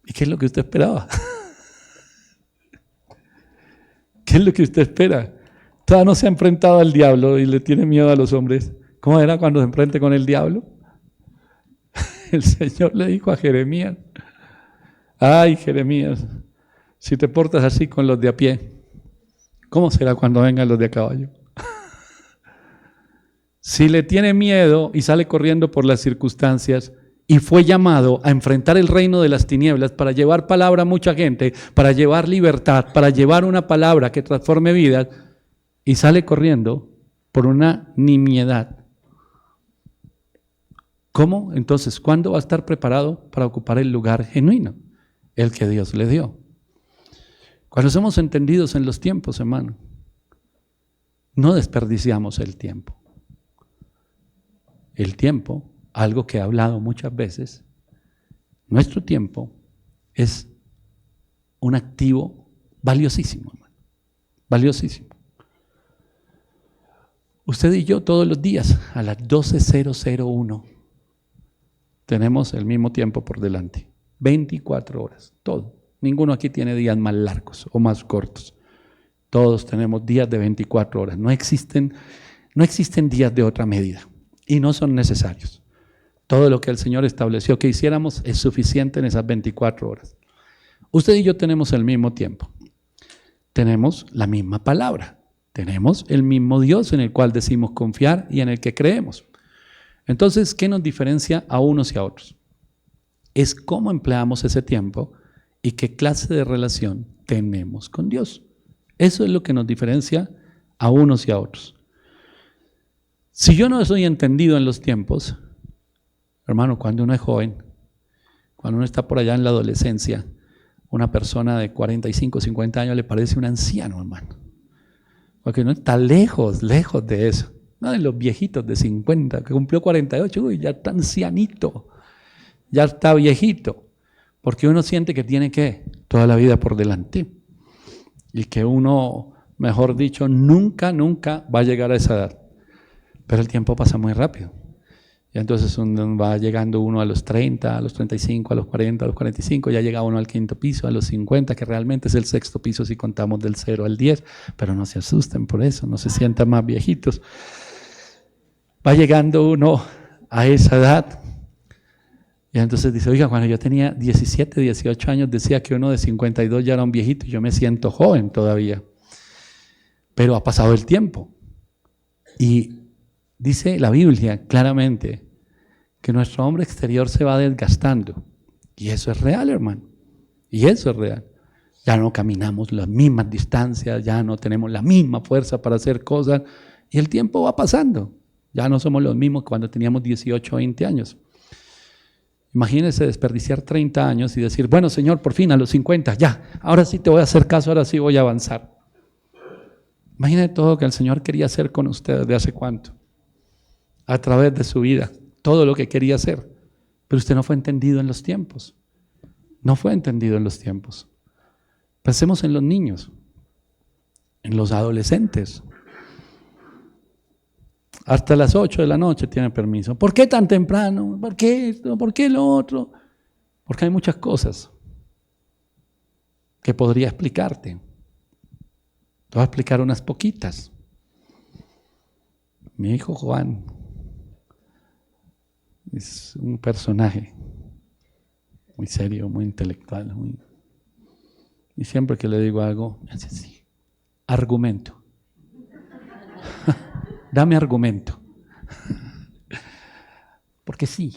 ¿Y qué es lo que usted esperaba? ¿Qué es lo que usted espera? Todavía no se ha enfrentado al diablo y le tiene miedo a los hombres. ¿Cómo era cuando se enfrente con el diablo? El Señor le dijo a Jeremías, ay Jeremías, si te portas así con los de a pie, ¿cómo será cuando vengan los de a caballo? Si le tiene miedo y sale corriendo por las circunstancias y fue llamado a enfrentar el reino de las tinieblas para llevar palabra a mucha gente, para llevar libertad, para llevar una palabra que transforme vidas, y sale corriendo por una nimiedad. ¿Cómo? Entonces, ¿cuándo va a estar preparado para ocupar el lugar genuino? El que Dios le dio. Cuando somos entendidos en los tiempos, hermano, no desperdiciamos el tiempo. El tiempo, algo que he hablado muchas veces, nuestro tiempo es un activo valiosísimo, hermano, valiosísimo. Usted y yo todos los días a las 12:001 tenemos el mismo tiempo por delante. 24 horas, todo. Ninguno aquí tiene días más largos o más cortos. Todos tenemos días de 24 horas. No existen días de otra medida y no son necesarios. Todo lo que el Señor estableció que hiciéramos es suficiente en esas 24 horas. Usted y yo tenemos el mismo tiempo. Tenemos la misma palabra. Tenemos el mismo Dios en el cual decimos confiar y en el que creemos. Entonces, ¿qué nos diferencia a unos y a otros? Es cómo empleamos ese tiempo y qué clase de relación tenemos con Dios. Eso es lo que nos diferencia a unos y a otros. Si yo no estoy entendido en los tiempos, hermano, cuando uno es joven, cuando uno está por allá en la adolescencia, una persona de 45, 50 años le parece un anciano, hermano. Porque uno está lejos de eso. No de los viejitos de 50, que cumplió 48, uy, ya está ancianito, ya está viejito. Porque uno siente que tiene que toda la vida por delante. Y que uno, mejor dicho, nunca va a llegar a esa edad. Pero el tiempo pasa muy rápido. Y entonces va llegando uno a los 30, a los 35, a los 40, a los 45, ya llega uno al quinto piso, a los 50, que realmente es el sexto piso si contamos del 0 al 10, pero no se asusten por eso, no se sientan más viejitos. Va llegando uno a esa edad y entonces dice, oiga, cuando yo tenía 17, 18 años decía que uno de 52 ya era un viejito y yo me siento joven todavía. Pero ha pasado el tiempo y dice la Biblia claramente que nuestro hombre exterior se va desgastando. Y eso es real, hermano. Y eso es real. Ya no caminamos las mismas distancias, ya no tenemos la misma fuerza para hacer cosas. Y el tiempo va pasando. Ya no somos los mismos cuando teníamos 18 o 20 años. Imagínese desperdiciar 30 años y decir, bueno, Señor, por fin a los 50, ya, ahora sí te voy a hacer caso, ahora sí voy a avanzar. Imagínese todo lo que el Señor quería hacer con usted desde hace cuánto. A través de su vida, todo lo que quería hacer, pero usted no fue entendido en los tiempos, no fue entendido en los tiempos. Pensemos en los niños, en los adolescentes. Hasta las 8 de la noche tiene permiso. ¿Por qué tan temprano? ¿Por qué esto? ¿Por qué lo otro? Porque hay muchas cosas que podría explicarte. Te voy a explicar unas poquitas. Mi hijo Juan es un personaje muy serio, muy intelectual, y siempre que le digo algo, me hace así, argumento. Dame argumento. Porque sí.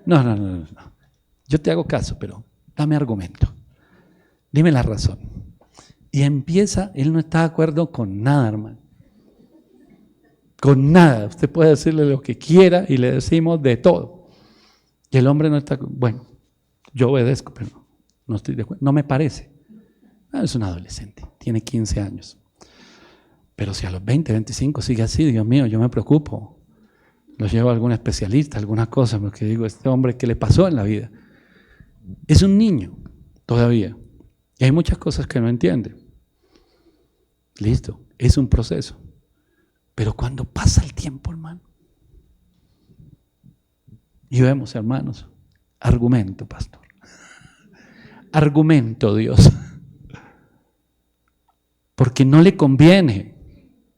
No. Yo te hago caso, pero dame argumento. Dime la razón. Y empieza, él no está de acuerdo con nada, hermano. Con nada. Usted puede decirle lo que quiera y le decimos de todo. Y el hombre no está, bueno, yo obedezco, pero no estoy de acuerdo. No me parece. Es un adolescente, tiene 15 años. Pero si a los 20, 25 sigue así, Dios mío, yo me preocupo. Lo llevo a algún especialista, alguna cosa, porque digo, este hombre, ¿qué le pasó en la vida? Es un niño todavía. Y hay muchas cosas que no entiende. Listo, es un proceso. Pero cuando pasa el tiempo, hermano, y vemos, hermanos, argumento, pastor. Argumento, Dios. Porque no le conviene,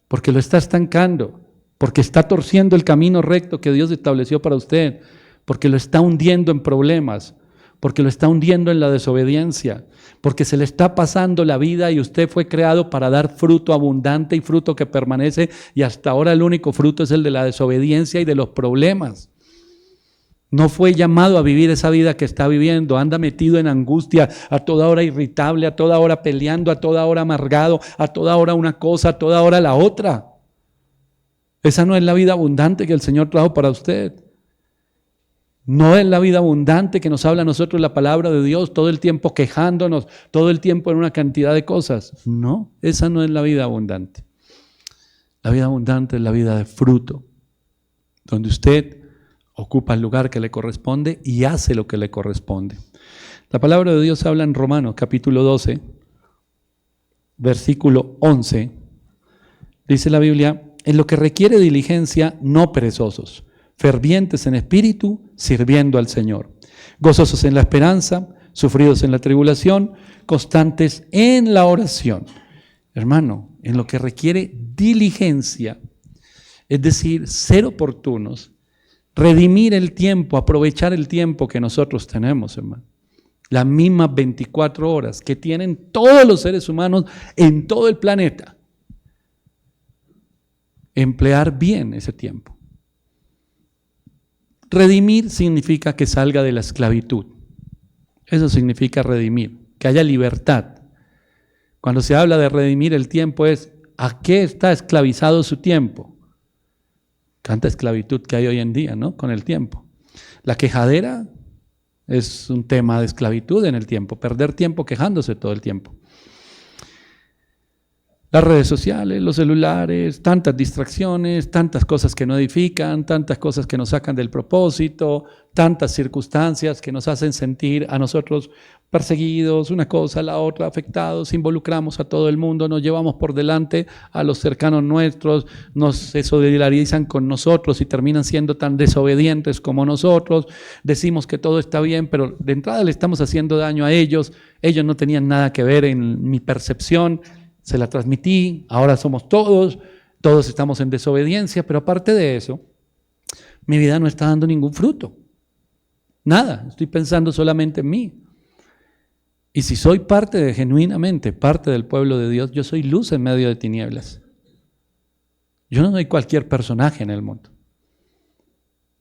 porque lo está estancando, porque está torciendo el camino recto que Dios estableció para usted, porque lo está hundiendo en problemas, porque lo está hundiendo en la desobediencia, porque se le está pasando la vida y usted fue creado para dar fruto abundante y fruto que permanece, y hasta ahora el único fruto es el de la desobediencia y de los problemas. No fue llamado a vivir esa vida que está viviendo, anda metido en angustia, a toda hora irritable, a toda hora peleando, a toda hora amargado, a toda hora una cosa, a toda hora la otra. Esa no es la vida abundante que el Señor trajo para usted. No es la vida abundante que nos habla a nosotros la palabra de Dios, todo el tiempo quejándonos, todo el tiempo en una cantidad de cosas. No, esa no es la vida abundante. La vida abundante es la vida de fruto, donde usted ocupa el lugar que le corresponde y hace lo que le corresponde. La palabra de Dios habla en Romanos capítulo 12, versículo 11. Dice la Biblia, en lo que requiere diligencia, no perezosos, fervientes en espíritu, sirviendo al Señor, gozosos en la esperanza, sufridos en la tribulación, constantes en la oración. Hermano, en lo que requiere diligencia, es decir, ser oportunos, redimir el tiempo, aprovechar el tiempo que nosotros tenemos, hermano. Las mismas 24 horas que tienen todos los seres humanos en todo el planeta. Emplear bien ese tiempo. Redimir significa que salga de la esclavitud. Eso significa redimir, que haya libertad. Cuando se habla de redimir el tiempo es, ¿a qué está esclavizado su tiempo? Tanta esclavitud que hay hoy en día, ¿no? Con el tiempo. La quejadera es un tema de esclavitud en el tiempo, perder tiempo quejándose todo el tiempo. Las redes sociales, los celulares, tantas distracciones, tantas cosas que no edifican, tantas cosas que nos sacan del propósito, tantas circunstancias que nos hacen sentir a nosotros perseguidos, una cosa, la otra, afectados, involucramos a todo el mundo, nos llevamos por delante a los cercanos nuestros, se solidarizan con nosotros y terminan siendo tan desobedientes como nosotros, decimos que todo está bien, pero de entrada le estamos haciendo daño a ellos no tenían nada que ver en mi percepción, se la transmití, ahora somos todos estamos en desobediencia, pero aparte de eso, mi vida no está dando ningún fruto. Nada, estoy pensando solamente en mí. Y si soy genuinamente parte del pueblo de Dios, yo soy luz en medio de tinieblas. Yo no soy cualquier personaje en el mundo.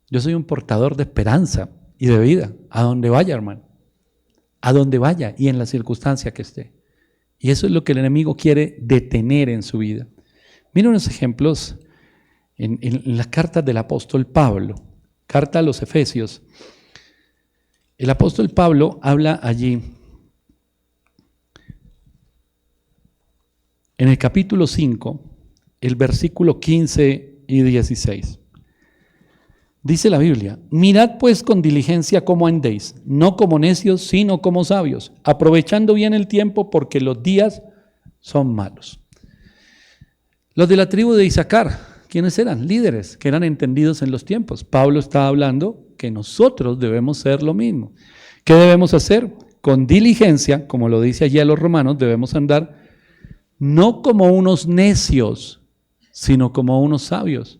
Yo soy un portador de esperanza y de vida, a donde vaya, hermano. A donde vaya y en la circunstancia que esté. Y eso es lo que el enemigo quiere detener en su vida. Miren unos ejemplos en las cartas del apóstol Pablo, carta a los Efesios. El apóstol Pablo habla allí, en el capítulo 5, el versículo 15 y 16. Dice la Biblia, mirad pues con diligencia cómo andéis, no como necios, sino como sabios, aprovechando bien el tiempo porque los días son malos. Los de la tribu de Isaacar, ¿quiénes eran? Líderes que eran entendidos en los tiempos. Pablo está hablando que nosotros debemos ser lo mismo. ¿Qué debemos hacer? Con diligencia, como lo dice allí a los romanos, debemos andar no como unos necios, sino como unos sabios.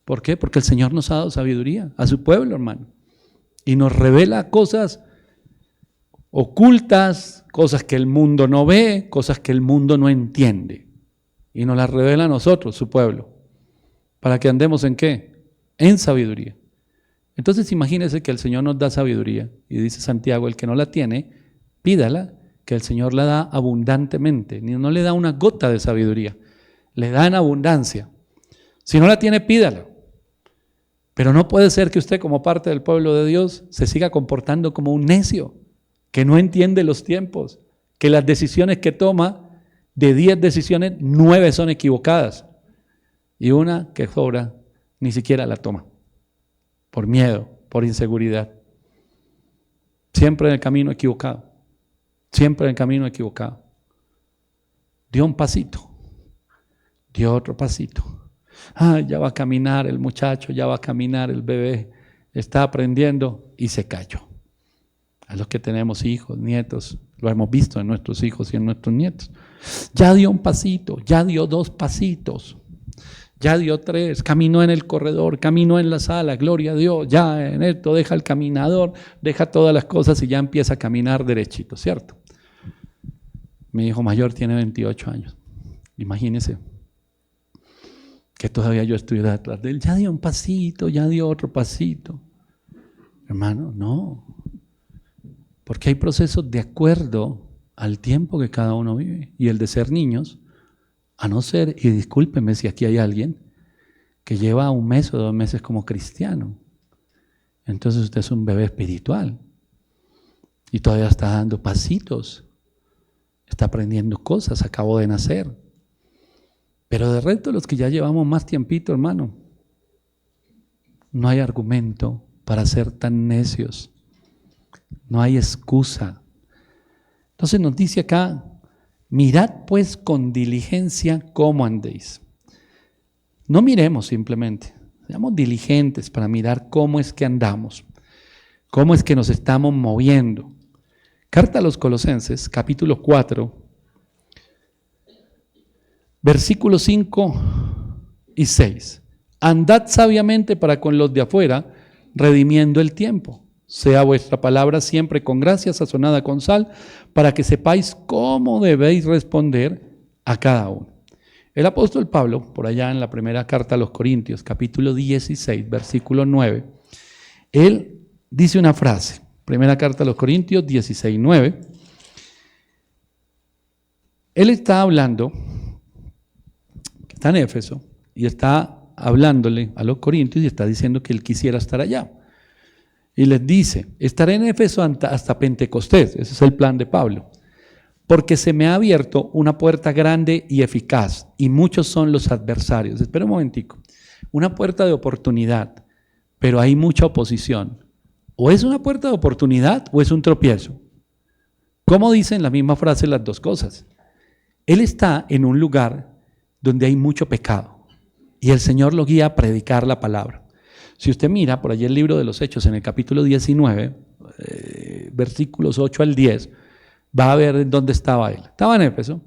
¿Por qué? Porque el Señor nos ha dado sabiduría a su pueblo, hermano. Y nos revela cosas ocultas, cosas que el mundo no ve, cosas que el mundo no entiende. Y nos las revela a nosotros, su pueblo. ¿Para que andemos en qué? En sabiduría. Entonces imagínense que el Señor nos da sabiduría. Y dice Santiago, el que no la tiene, pídala, que el Señor la da abundantemente. No le da una gota de sabiduría, le da en abundancia. Si no la tiene, pídala. Pero no puede ser que usted como parte del pueblo de Dios se siga comportando como un necio, que no entiende los tiempos, que las decisiones que toma, de 10 decisiones, 9 son equivocadas. Y una que sobra, ni siquiera la toma. Por miedo, por inseguridad. Siempre en el camino equivocado. Siempre en el camino equivocado. Dio un pasito. Dio otro pasito. Ya va a caminar el muchacho, ya va a caminar el bebé, está aprendiendo y se cayó. A los que tenemos hijos, nietos, lo hemos visto en nuestros hijos y en nuestros nietos. Ya dio un pasito, ya dio 2 pasitos, ya dio 3, caminó en el corredor, caminó en la sala, gloria a Dios, ya en esto deja el caminador, deja todas las cosas y ya empieza a caminar derechito, ¿cierto? Mi hijo mayor tiene 28 años, imagínense. Que todavía yo estoy detrás de él, ya dio un pasito, ya dio otro pasito. Hermano, no. Porque hay procesos de acuerdo al tiempo que cada uno vive. Y el de ser niños, a no ser, y discúlpeme si aquí hay alguien que lleva 1 mes o 2 meses como cristiano. Entonces usted es un bebé espiritual. Y todavía está dando pasitos. Está aprendiendo cosas, acabó de nacer. Pero de resto, los que ya llevamos más tiempito, hermano, no hay argumento para ser tan necios. No hay excusa. Entonces nos dice acá, mirad pues con diligencia cómo andéis. No miremos simplemente, Seamos diligentes para mirar cómo es que andamos, cómo es que nos estamos moviendo. Carta a los Colosenses, capítulo 4, versículos 5 y 6. Andad sabiamente para con los de afuera, redimiendo el tiempo. Sea vuestra palabra siempre con gracia, sazonada con sal, para que sepáis cómo debéis responder a cada uno. El apóstol Pablo, por allá en la primera carta a los Corintios, capítulo 16, versículo 9, él dice una frase, primera carta a los Corintios 16, 9. Él está hablando, está en Éfeso, y está hablándole a los corintios y está diciendo que él quisiera estar allá. Y les dice, estaré en Éfeso hasta Pentecostés, ese es el plan de Pablo, porque se me ha abierto una puerta grande y eficaz, y muchos son los adversarios. Espera un momentico, una puerta de oportunidad, pero hay mucha oposición. O es una puerta de oportunidad o es un tropiezo. ¿Cómo dicen la misma frase las dos cosas? Él está en un lugar donde hay mucho pecado y el Señor lo guía a predicar la palabra. Si usted mira por allí el libro de los Hechos en el capítulo 19, versículos 8 al 10, va a ver dónde estaba él. Estaba en Éfeso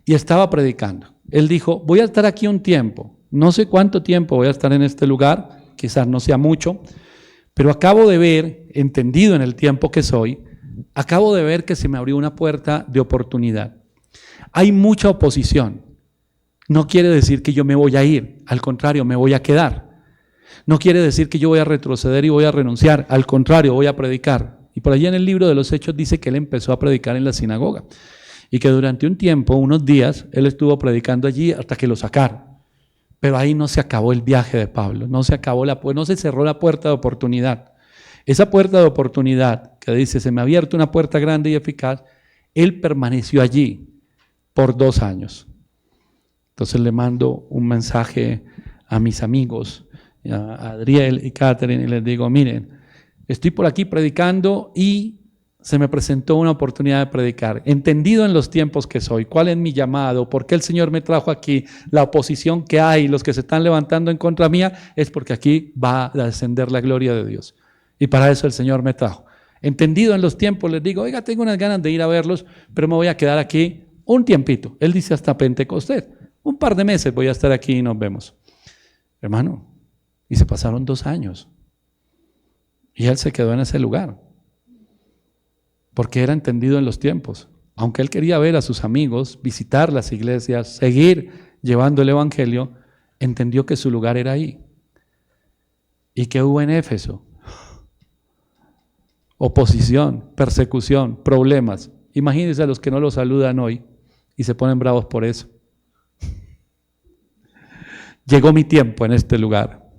y estaba predicando. Él dijo, voy a estar aquí un tiempo, no sé cuánto tiempo voy a estar en este lugar, quizás no sea mucho, pero acabo de ver, entendido en el tiempo que soy, acabo de ver que se me abrió una puerta de oportunidad. Hay mucha oposición. No quiere decir que yo me voy a ir, al contrario, me voy a quedar. No quiere decir que yo voy a retroceder y voy a renunciar, al contrario, voy a predicar. Y por allí en el libro de los Hechos dice que él empezó a predicar en la sinagoga y que durante un tiempo, unos días, él estuvo predicando allí hasta que lo sacaron. Pero ahí no se acabó el viaje de Pablo, no se cerró la puerta de oportunidad. Esa puerta de oportunidad que dice, se me ha abierto una puerta grande y eficaz, él permaneció allí por 2 años. Entonces le mando un mensaje a mis amigos, a Adriel y Catherine, y les digo, miren, estoy por aquí predicando y se me presentó una oportunidad de predicar, entendido en los tiempos que soy, cuál es mi llamado, por qué el Señor me trajo aquí, la oposición que hay, los que se están levantando en contra mía, es porque aquí va a descender la gloria de Dios. Y para eso el Señor me trajo. Entendido en los tiempos, les digo, oiga, tengo unas ganas de ir a verlos, pero me voy a quedar aquí un tiempito. Él dice hasta Pentecostés. Un par de meses voy a estar aquí y nos vemos. Hermano, y se pasaron 2 años. Y él se quedó en ese lugar. Porque era entendido en los tiempos. Aunque él quería ver a sus amigos, visitar las iglesias, seguir llevando el evangelio, entendió que su lugar era ahí. ¿Y qué hubo en Éfeso? Oposición, persecución, problemas. Imagínense a los que no lo saludan hoy y se ponen bravos por eso. Llegó mi tiempo en este lugar.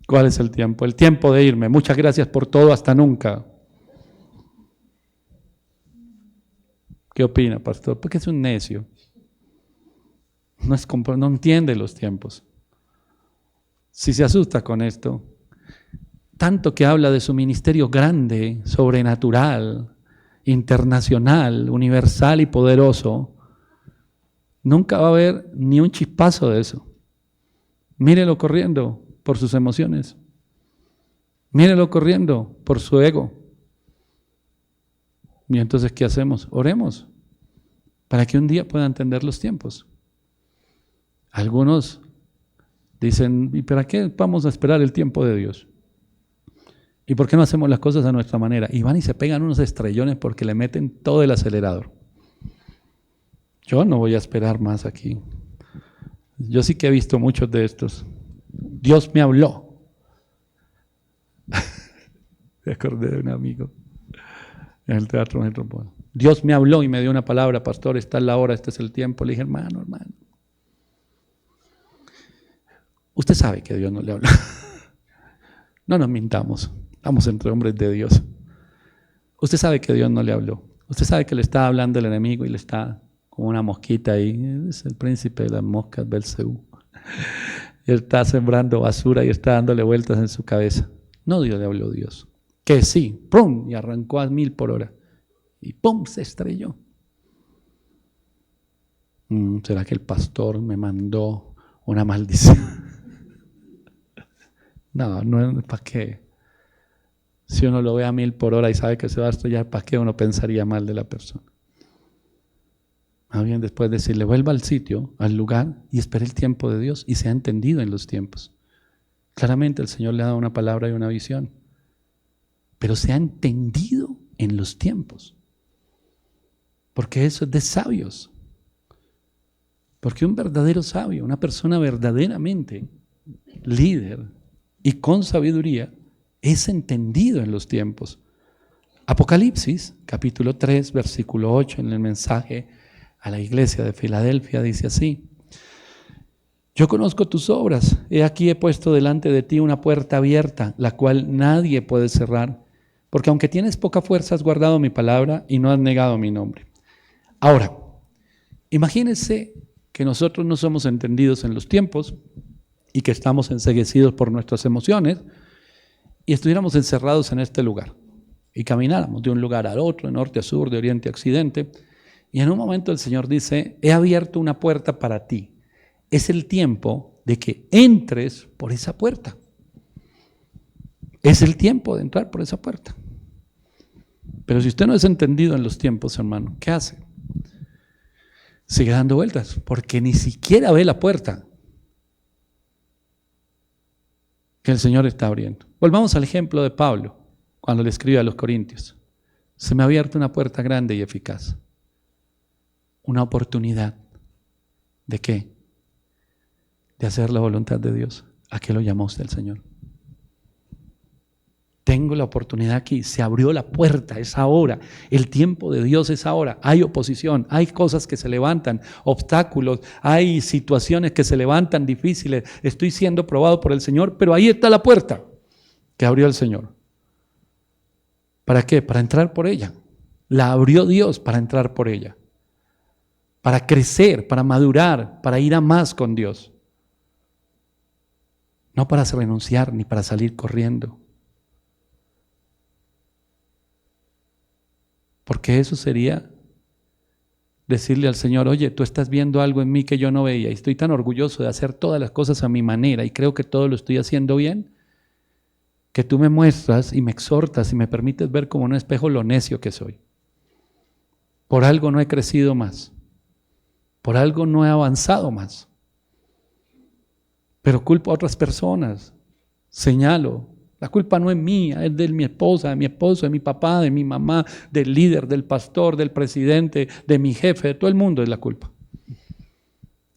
¿Cuál es el tiempo? El tiempo de irme. Muchas gracias por todo, hasta nunca. ¿Qué opina, pastor? Porque es un necio. No entiende los tiempos. Si se asusta con esto, tanto que habla de su ministerio grande, sobrenatural, internacional, universal y poderoso, nunca va a haber ni un chispazo de eso. Mírelo corriendo por sus emociones. Mírelo corriendo por su ego. Y entonces, ¿qué hacemos? Oremos para que un día pueda entender los tiempos. Algunos dicen, ¿y para qué vamos a esperar el tiempo de Dios? ¿Y por qué no hacemos las cosas a nuestra manera? Y van y se pegan unos estrellones porque le meten todo el acelerador. Yo no voy a esperar más aquí. Yo sí que he visto muchos de estos. Dios me habló. Me acordé de un amigo en el Teatro Metropol. Dios me habló y me dio una palabra, pastor, esta es la hora, este es el tiempo. Le dije, hermano. Usted sabe que Dios no le habló. No nos mintamos, estamos entre hombres de Dios. Usted sabe que Dios no le habló. Usted sabe que le está hablando el enemigo y le está como una mosquita ahí. Es el príncipe de las moscas, Belcebú. Él está sembrando basura y está dándole vueltas en su cabeza. No, Dios le habló Dios. Que sí, ¡pum! Y arrancó a 1000 por hora. Y ¡pum! Se estrelló. ¿Será que el pastor me mandó una maldición? No, ¿para qué? Si uno lo ve a 1000 por hora y sabe que se va a estrellar, ¿para qué uno pensaría mal de la persona? Más bien después decirle, vuelva al sitio, al lugar, y espere el tiempo de Dios, y sea entendido en los tiempos. Claramente el Señor le ha dado una palabra y una visión, pero sea entendido en los tiempos, porque eso es de sabios. Porque un verdadero sabio, una persona verdaderamente líder y con sabiduría, es entendido en los tiempos. Apocalipsis, capítulo 3, versículo 8, en el mensaje a la iglesia de Filadelfia, dice así: yo conozco tus obras, he aquí he puesto delante de ti una puerta abierta, la cual nadie puede cerrar, porque aunque tienes poca fuerza, has guardado mi palabra y no has negado mi nombre. Ahora, imagínense que nosotros no somos entendidos en los tiempos y que estamos enceguecidos por nuestras emociones y estuviéramos encerrados en este lugar y camináramos de un lugar al otro, de norte a sur, de oriente a occidente, y en un momento el Señor dice, he abierto una puerta para ti. Es el tiempo de que entres por esa puerta. Es el tiempo de entrar por esa puerta. Pero si usted no es entendido en los tiempos, hermano, ¿qué hace? Sigue dando vueltas, porque ni siquiera ve la puerta que el Señor está abriendo. Volvamos al ejemplo de Pablo, cuando le escribe a los Corintios. Se me ha abierto una puerta grande y eficaz. Una oportunidad. ¿De qué? De hacer la voluntad de Dios. ¿A qué lo llamó usted el Señor? Tengo la oportunidad aquí, se abrió la puerta, es ahora, el tiempo de Dios es ahora, hay oposición, hay cosas que se levantan, obstáculos, hay situaciones que se levantan difíciles, estoy siendo probado por el Señor, pero ahí está la puerta que abrió el Señor. ¿Para qué? Para entrar por ella. La abrió Dios para entrar por ella, para crecer, para madurar, para ir a más con Dios. No para renunciar ni para salir corriendo. Porque eso sería decirle al Señor, oye, tú estás viendo algo en mí que yo no veía y estoy tan orgulloso de hacer todas las cosas a mi manera y creo que todo lo estoy haciendo bien, que tú me muestras y me exhortas y me permites ver como un espejo lo necio que soy. Por algo no he crecido más, por algo no he avanzado más, pero culpo a otras personas, señalo. La culpa no es mía, es de mi esposa, de mi esposo, de mi papá, de mi mamá, del líder, del pastor, del presidente, de mi jefe, de todo el mundo es la culpa.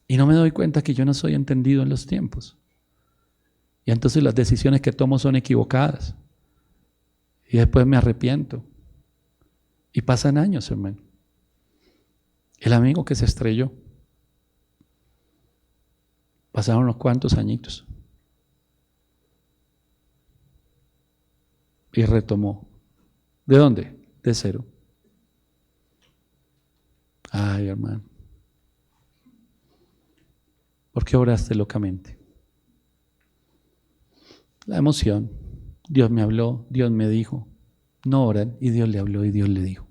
Y no me doy cuenta que yo no soy entendido en los tiempos. Y entonces las decisiones que tomo son equivocadas. Y después me arrepiento. Y pasan años, hermano. El amigo que se estrelló. Pasaron unos cuantos añitos. Y retomó. ¿De dónde? De cero. Ay, hermano. ¿Por qué oraste locamente? La emoción. Dios me habló, Dios me dijo. No oran y Dios le habló y Dios le dijo.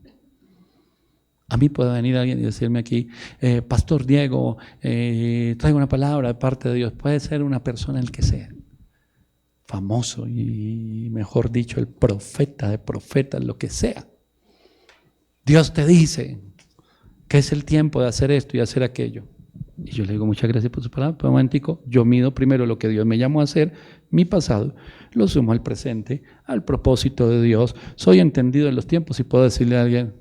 A mí puede venir alguien y decirme aquí, Pastor Diego, traigo una palabra de parte de Dios. Puede ser una persona el que sea. Famoso y mejor dicho el profeta de profetas, lo que sea. Dios te dice que es el tiempo de hacer esto y hacer aquello. Y yo le digo muchas gracias por su palabra, pero un momentico, yo mido primero lo que Dios me llamó a hacer, mi pasado, lo sumo al presente, al propósito de Dios, soy entendido en los tiempos y puedo decirle a alguien,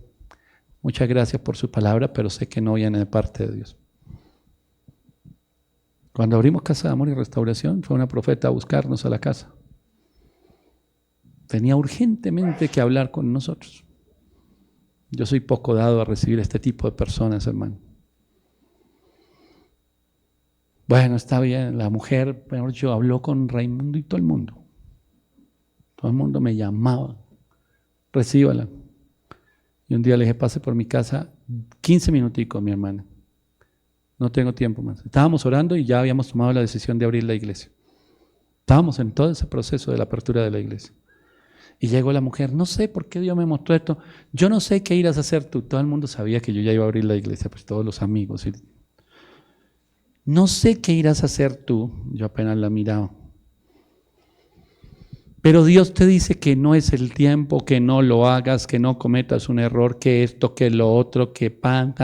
muchas gracias por su palabra, pero sé que no viene de parte de Dios. Cuando abrimos Casa de Amor y Restauración, fue una profeta a buscarnos a la casa. Tenía urgentemente que hablar con nosotros. Yo soy poco dado a recibir este tipo de personas, hermano. Bueno, está bien, la mujer, mejor dicho, habló con Raimundo y todo el mundo. Todo el mundo me llamaba, recíbala. Y un día le dije, pase por mi casa 15 minuticos, mi hermana. No tengo tiempo más. Estábamos orando y ya habíamos tomado la decisión de abrir la iglesia. Estábamos en todo ese proceso de la apertura de la iglesia. Y llegó la mujer, no sé por qué Dios me mostró esto. Yo no sé qué irás a hacer tú. Todo el mundo sabía que yo ya iba a abrir la iglesia, pues todos los amigos. No sé qué irás a hacer tú. Yo apenas la miraba. Pero Dios te dice que no es el tiempo, que no lo hagas, que no cometas un error, que esto, que lo otro, que tan.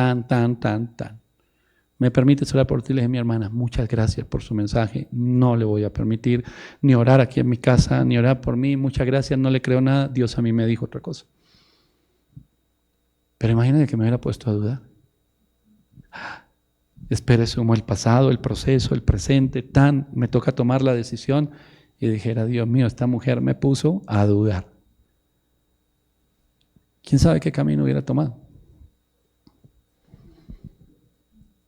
¿Me permites orar por ti? Le dije, mi hermana, muchas gracias por su mensaje. No le voy a permitir ni orar aquí en mi casa, ni orar por mí. Muchas gracias, no le creo nada. Dios a mí me dijo otra cosa. Pero imagínate que me hubiera puesto a dudar. Espere, sumo el pasado, el proceso, el presente, me toca tomar la decisión y dijera, Dios mío, esta mujer me puso a dudar. ¿Quién sabe qué camino hubiera tomado?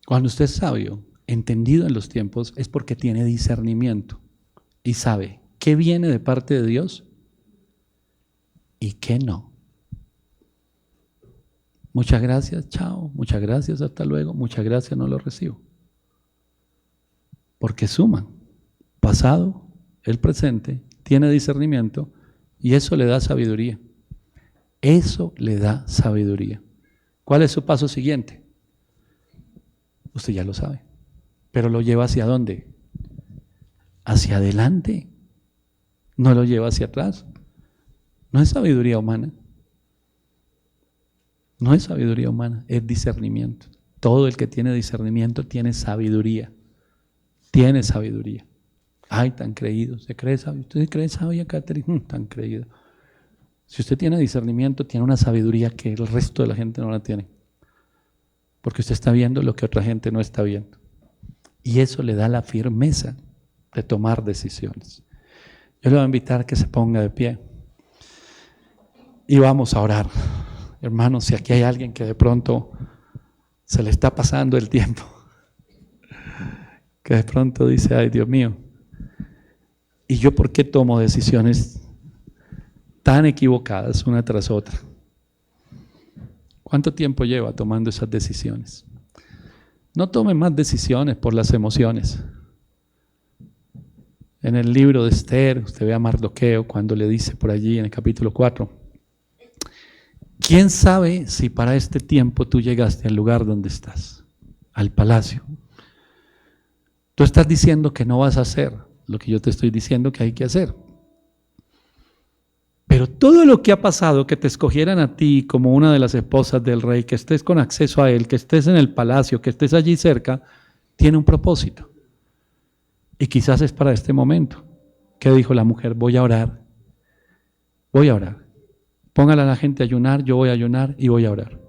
Cuando usted es sabio, entendido en los tiempos, es porque tiene discernimiento y sabe qué viene de parte de Dios y qué no. Muchas gracias, chao, muchas gracias, hasta luego, muchas gracias, no lo recibo. Porque suman pasado, el presente, tiene discernimiento y eso le da sabiduría. Eso le da sabiduría. ¿Cuál es su paso siguiente? Usted ya lo sabe, pero lo lleva ¿hacia dónde? Hacia adelante, no lo lleva hacia atrás. No es sabiduría humana. No es sabiduría humana, es discernimiento. Todo el que tiene discernimiento tiene sabiduría. Tiene sabiduría. Ay, tan creído. ¿Se cree sabio? ¿Usted se cree sabia, Catherine? Tan creído. Si usted tiene discernimiento, tiene una sabiduría que el resto de la gente no la tiene. Porque usted está viendo lo que otra gente no está viendo. Y eso le da la firmeza de tomar decisiones. Yo le voy a invitar a que se ponga de pie. Y vamos a orar. Hermanos, si aquí hay alguien que de pronto se le está pasando el tiempo, que de pronto dice, ay Dios mío, ¿y yo por qué tomo decisiones tan equivocadas una tras otra? ¿Cuánto tiempo lleva tomando esas decisiones? No tome más decisiones por las emociones. En el libro de Esther, usted ve a Mardoqueo cuando le dice por allí en el capítulo 4, ¿quién sabe si para este tiempo tú llegaste al lugar donde estás? Al palacio. Tú estás diciendo que no vas a hacer lo que yo te estoy diciendo que hay que hacer. Pero todo lo que ha pasado, que te escogieran a ti como una de las esposas del rey, que estés con acceso a él, que estés en el palacio, que estés allí cerca, tiene un propósito. Y quizás es para este momento. ¿Qué dijo la mujer? Voy a orar. Voy a orar. Póngale a la gente a ayunar, yo voy a ayunar y voy a orar.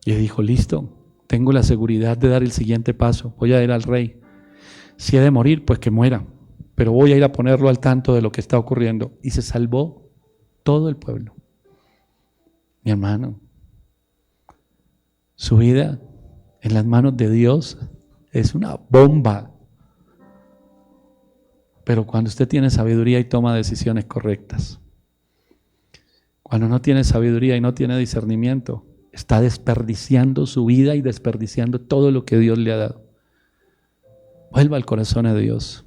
Y dijo, listo, tengo la seguridad de dar el siguiente paso. Voy a ir al rey. Si he de morir, pues que muera. Pero voy a ir a ponerlo al tanto de lo que está ocurriendo. Y se salvó todo el pueblo. Mi hermano, su vida en las manos de Dios es una bomba. Pero cuando usted tiene sabiduría y toma decisiones correctas. Cuando no tiene sabiduría y no tiene discernimiento, está desperdiciando su vida y desperdiciando todo lo que Dios le ha dado. Vuelva al corazón de Dios.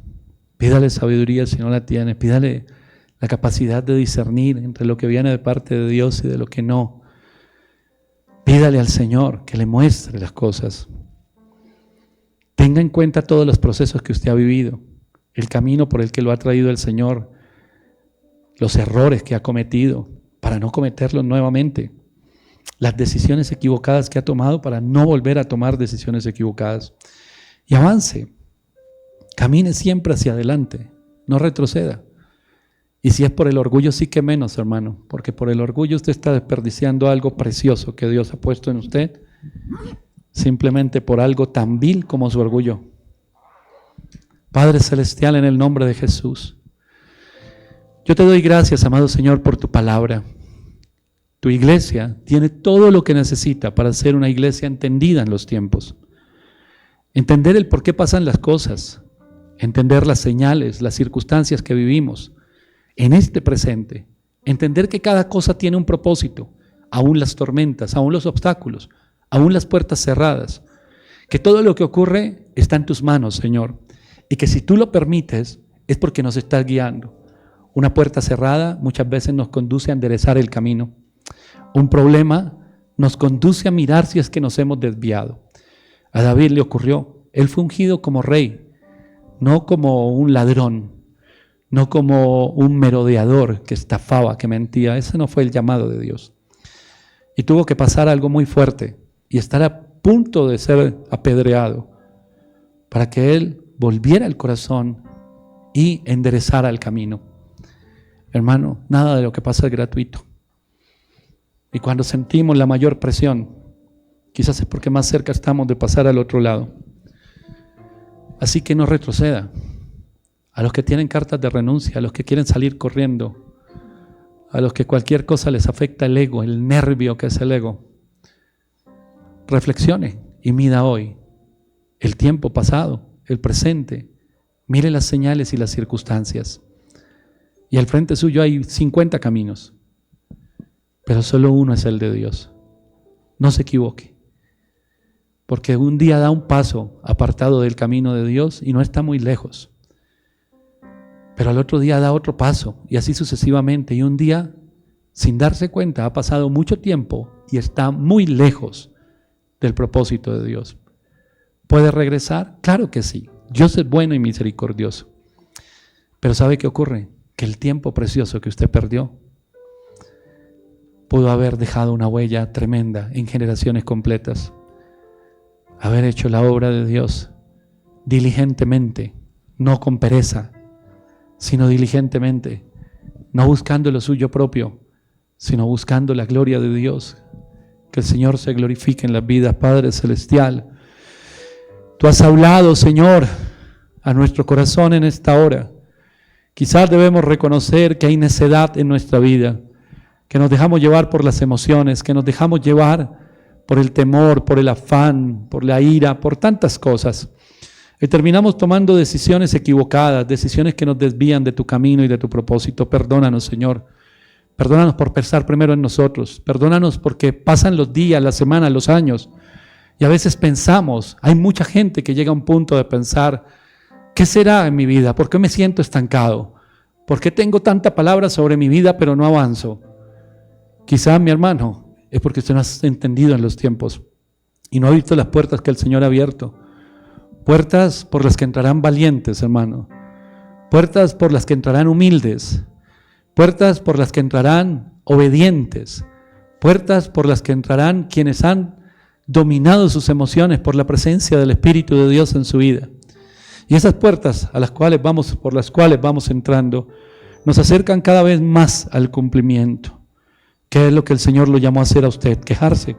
Pídale sabiduría si no la tiene. Pídale la capacidad de discernir entre lo que viene de parte de Dios y de lo que no. Pídale al Señor que le muestre las cosas. Tenga en cuenta todos los procesos que usted ha vivido, el camino por el que lo ha traído el Señor, los errores que ha cometido para no cometerlos nuevamente, las decisiones equivocadas que ha tomado para no volver a tomar decisiones equivocadas. Y avance. Camine siempre hacia adelante, no retroceda. Y si es por el orgullo, sí que menos, hermano, porque por el orgullo usted está desperdiciando algo precioso que Dios ha puesto en usted, simplemente por algo tan vil como su orgullo. Padre Celestial, en el nombre de Jesús, yo te doy gracias, amado Señor, por tu palabra. Tu iglesia tiene todo lo que necesita para ser una iglesia entendida en los tiempos. Entender el por qué pasan las cosas. Entender las señales, las circunstancias que vivimos en este presente. Entender que cada cosa tiene un propósito, aún las tormentas, aún los obstáculos, aún las puertas cerradas. Que todo lo que ocurre está en tus manos, Señor. Y que si tú lo permites, es porque nos estás guiando. Una puerta cerrada muchas veces nos conduce a enderezar el camino. Un problema nos conduce a mirar si es que nos hemos desviado. A David le ocurrió. Él fue ungido como rey. No como un ladrón, no como un merodeador que estafaba, que mentía. Ese no fue el llamado de Dios. Y tuvo que pasar algo muy fuerte y estar a punto de ser apedreado para que él volviera el corazón y enderezara el camino. Hermano, nada de lo que pasa es gratuito. Y cuando sentimos la mayor presión, quizás es porque más cerca estamos de pasar al otro lado. Así que no retroceda. A los que tienen cartas de renuncia, a los que quieren salir corriendo, a los que cualquier cosa les afecta el ego, el nervio que es el ego, reflexione y mida hoy el tiempo pasado, el presente, mire las señales y las circunstancias. Y al frente suyo hay 50 caminos, pero solo uno es el de Dios. No se equivoque, porque un día da un paso apartado del camino de Dios y no está muy lejos. Pero al otro día da otro paso y así sucesivamente. Y un día, sin darse cuenta, ha pasado mucho tiempo y está muy lejos del propósito de Dios. ¿Puede regresar? Claro que sí. Dios es bueno y misericordioso. Pero ¿sabe qué ocurre? Que el tiempo precioso que usted perdió pudo haber dejado una huella tremenda en generaciones completas. Haber hecho la obra de Dios diligentemente, no con pereza, sino diligentemente, no buscando lo suyo propio, sino buscando la gloria de Dios. Que el Señor se glorifique en las vidas, Padre Celestial. Tú has hablado, Señor, a nuestro corazón en esta hora. Quizás debemos reconocer que hay necedad en nuestra vida, que nos dejamos llevar por las emociones, que nos dejamos llevar por el temor, por el afán, por la ira, por tantas cosas. Y terminamos tomando decisiones equivocadas, decisiones que nos desvían de tu camino y de tu propósito. Perdónanos, Señor. Perdónanos por pensar primero en nosotros. Perdónanos porque pasan los días, las semanas, los años. Y a veces pensamos, hay mucha gente que llega a un punto de pensar, ¿qué será en mi vida? ¿Por qué me siento estancado? ¿Por qué tengo tanta palabra sobre mi vida pero no avanzo? Quizá, mi hermano, es porque usted no ha entendido en los tiempos y no ha visto las puertas que el Señor ha abierto. Puertas por las que entrarán valientes, hermano. Puertas por las que entrarán humildes. Puertas por las que entrarán obedientes. Puertas por las que entrarán quienes han dominado sus emociones por la presencia del Espíritu de Dios en su vida. Y esas puertas por las cuales vamos entrando, nos acercan cada vez más al cumplimiento. ¿Qué es lo que el Señor lo llamó a hacer a usted? Quejarse.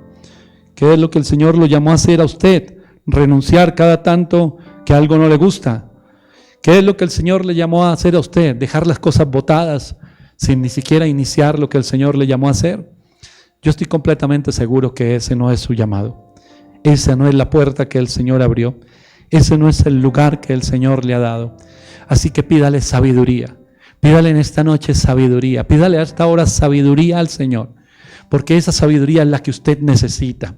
¿Qué es lo que el Señor lo llamó a hacer a usted? Renunciar cada tanto que algo no le gusta. ¿Qué es lo que el Señor le llamó a hacer a usted? Dejar las cosas botadas sin ni siquiera iniciar lo que el Señor le llamó a hacer. Yo estoy completamente seguro que ese no es su llamado. Esa no es la puerta que el Señor abrió. Ese no es el lugar que el Señor le ha dado. Así que pídale sabiduría. Pídale en esta noche sabiduría. Pídale a esta hora sabiduría al Señor. Porque esa sabiduría es la que usted necesita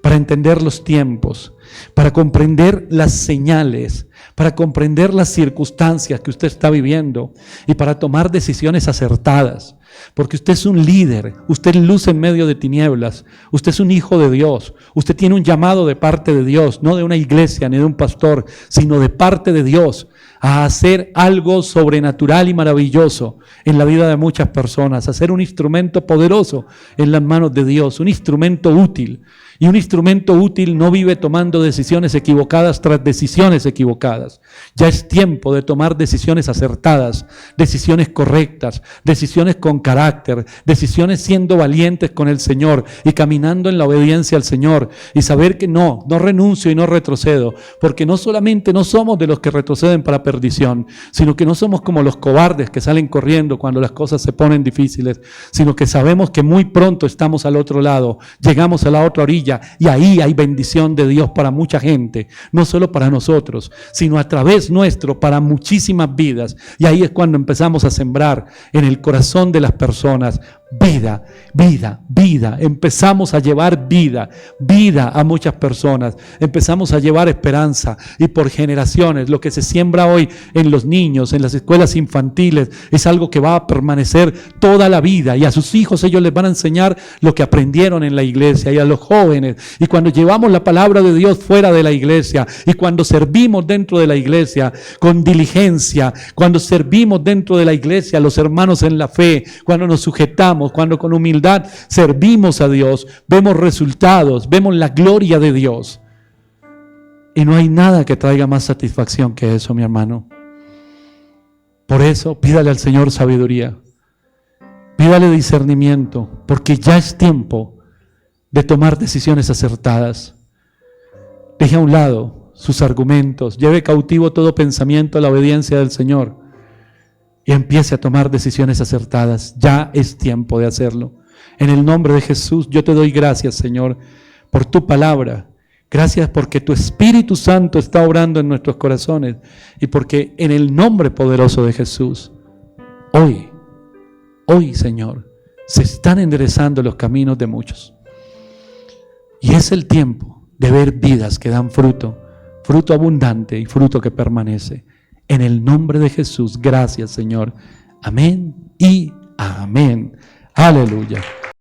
para entender los tiempos, para comprender las señales, para comprender las circunstancias que usted está viviendo y para tomar decisiones acertadas. Porque usted es un líder, usted luce en medio de tinieblas, usted es un hijo de Dios, usted tiene un llamado de parte de Dios, no de una iglesia ni de un pastor, sino de parte de Dios, a hacer algo sobrenatural y maravilloso en la vida de muchas personas, a ser un instrumento poderoso en las manos de Dios, un instrumento útil. Y un instrumento útil no vive tomando decisiones equivocadas tras decisiones equivocadas. Ya es tiempo de tomar decisiones acertadas, decisiones correctas, decisiones con carácter, decisiones siendo valientes con el Señor y caminando en la obediencia al Señor y saber que no renuncio y no retrocedo, porque no solamente no somos de los que retroceden para perdición, sino que no somos como los cobardes que salen corriendo cuando las cosas se ponen difíciles, sino que sabemos que muy pronto estamos al otro lado, llegamos a la otra orilla y ahí hay bendición de Dios para mucha gente, no solo para nosotros, sino a través nuestro para muchísimas vidas. Y ahí es cuando empezamos a sembrar en el corazón de las personas Vida, vida, vida. Empezamos a llevar vida, vida a muchas personas. Empezamos a llevar esperanza, y por generaciones lo que se siembra hoy en los niños, en las escuelas infantiles, es algo que va a permanecer toda la vida, y a sus hijos ellos les van a enseñar lo que aprendieron en la iglesia, y a los jóvenes. Y cuando llevamos la palabra de Dios fuera de la iglesia, y cuando servimos dentro de la iglesia con diligencia, cuando servimos dentro de la iglesia a los hermanos en la fe, cuando nos sujetamos, cuando con humildad servimos a Dios, vemos resultados, vemos la gloria de Dios. Y no hay nada que traiga más satisfacción que eso, mi hermano. Por eso, pídale al Señor sabiduría, pídale discernimiento, porque ya es tiempo de tomar decisiones acertadas. Deje a un lado sus argumentos, lleve cautivo todo pensamiento a la obediencia del Señor, y empiece a tomar decisiones acertadas. Ya es tiempo de hacerlo. En el nombre de Jesús, yo te doy gracias, Señor, por tu palabra. Gracias porque tu Espíritu Santo está obrando en nuestros corazones, y porque en el nombre poderoso de Jesús, hoy, Señor, se están enderezando los caminos de muchos. Y es el tiempo de ver vidas que dan fruto, fruto abundante y fruto que permanece. En el nombre de Jesús, gracias, Señor. Amén y amén. Aleluya.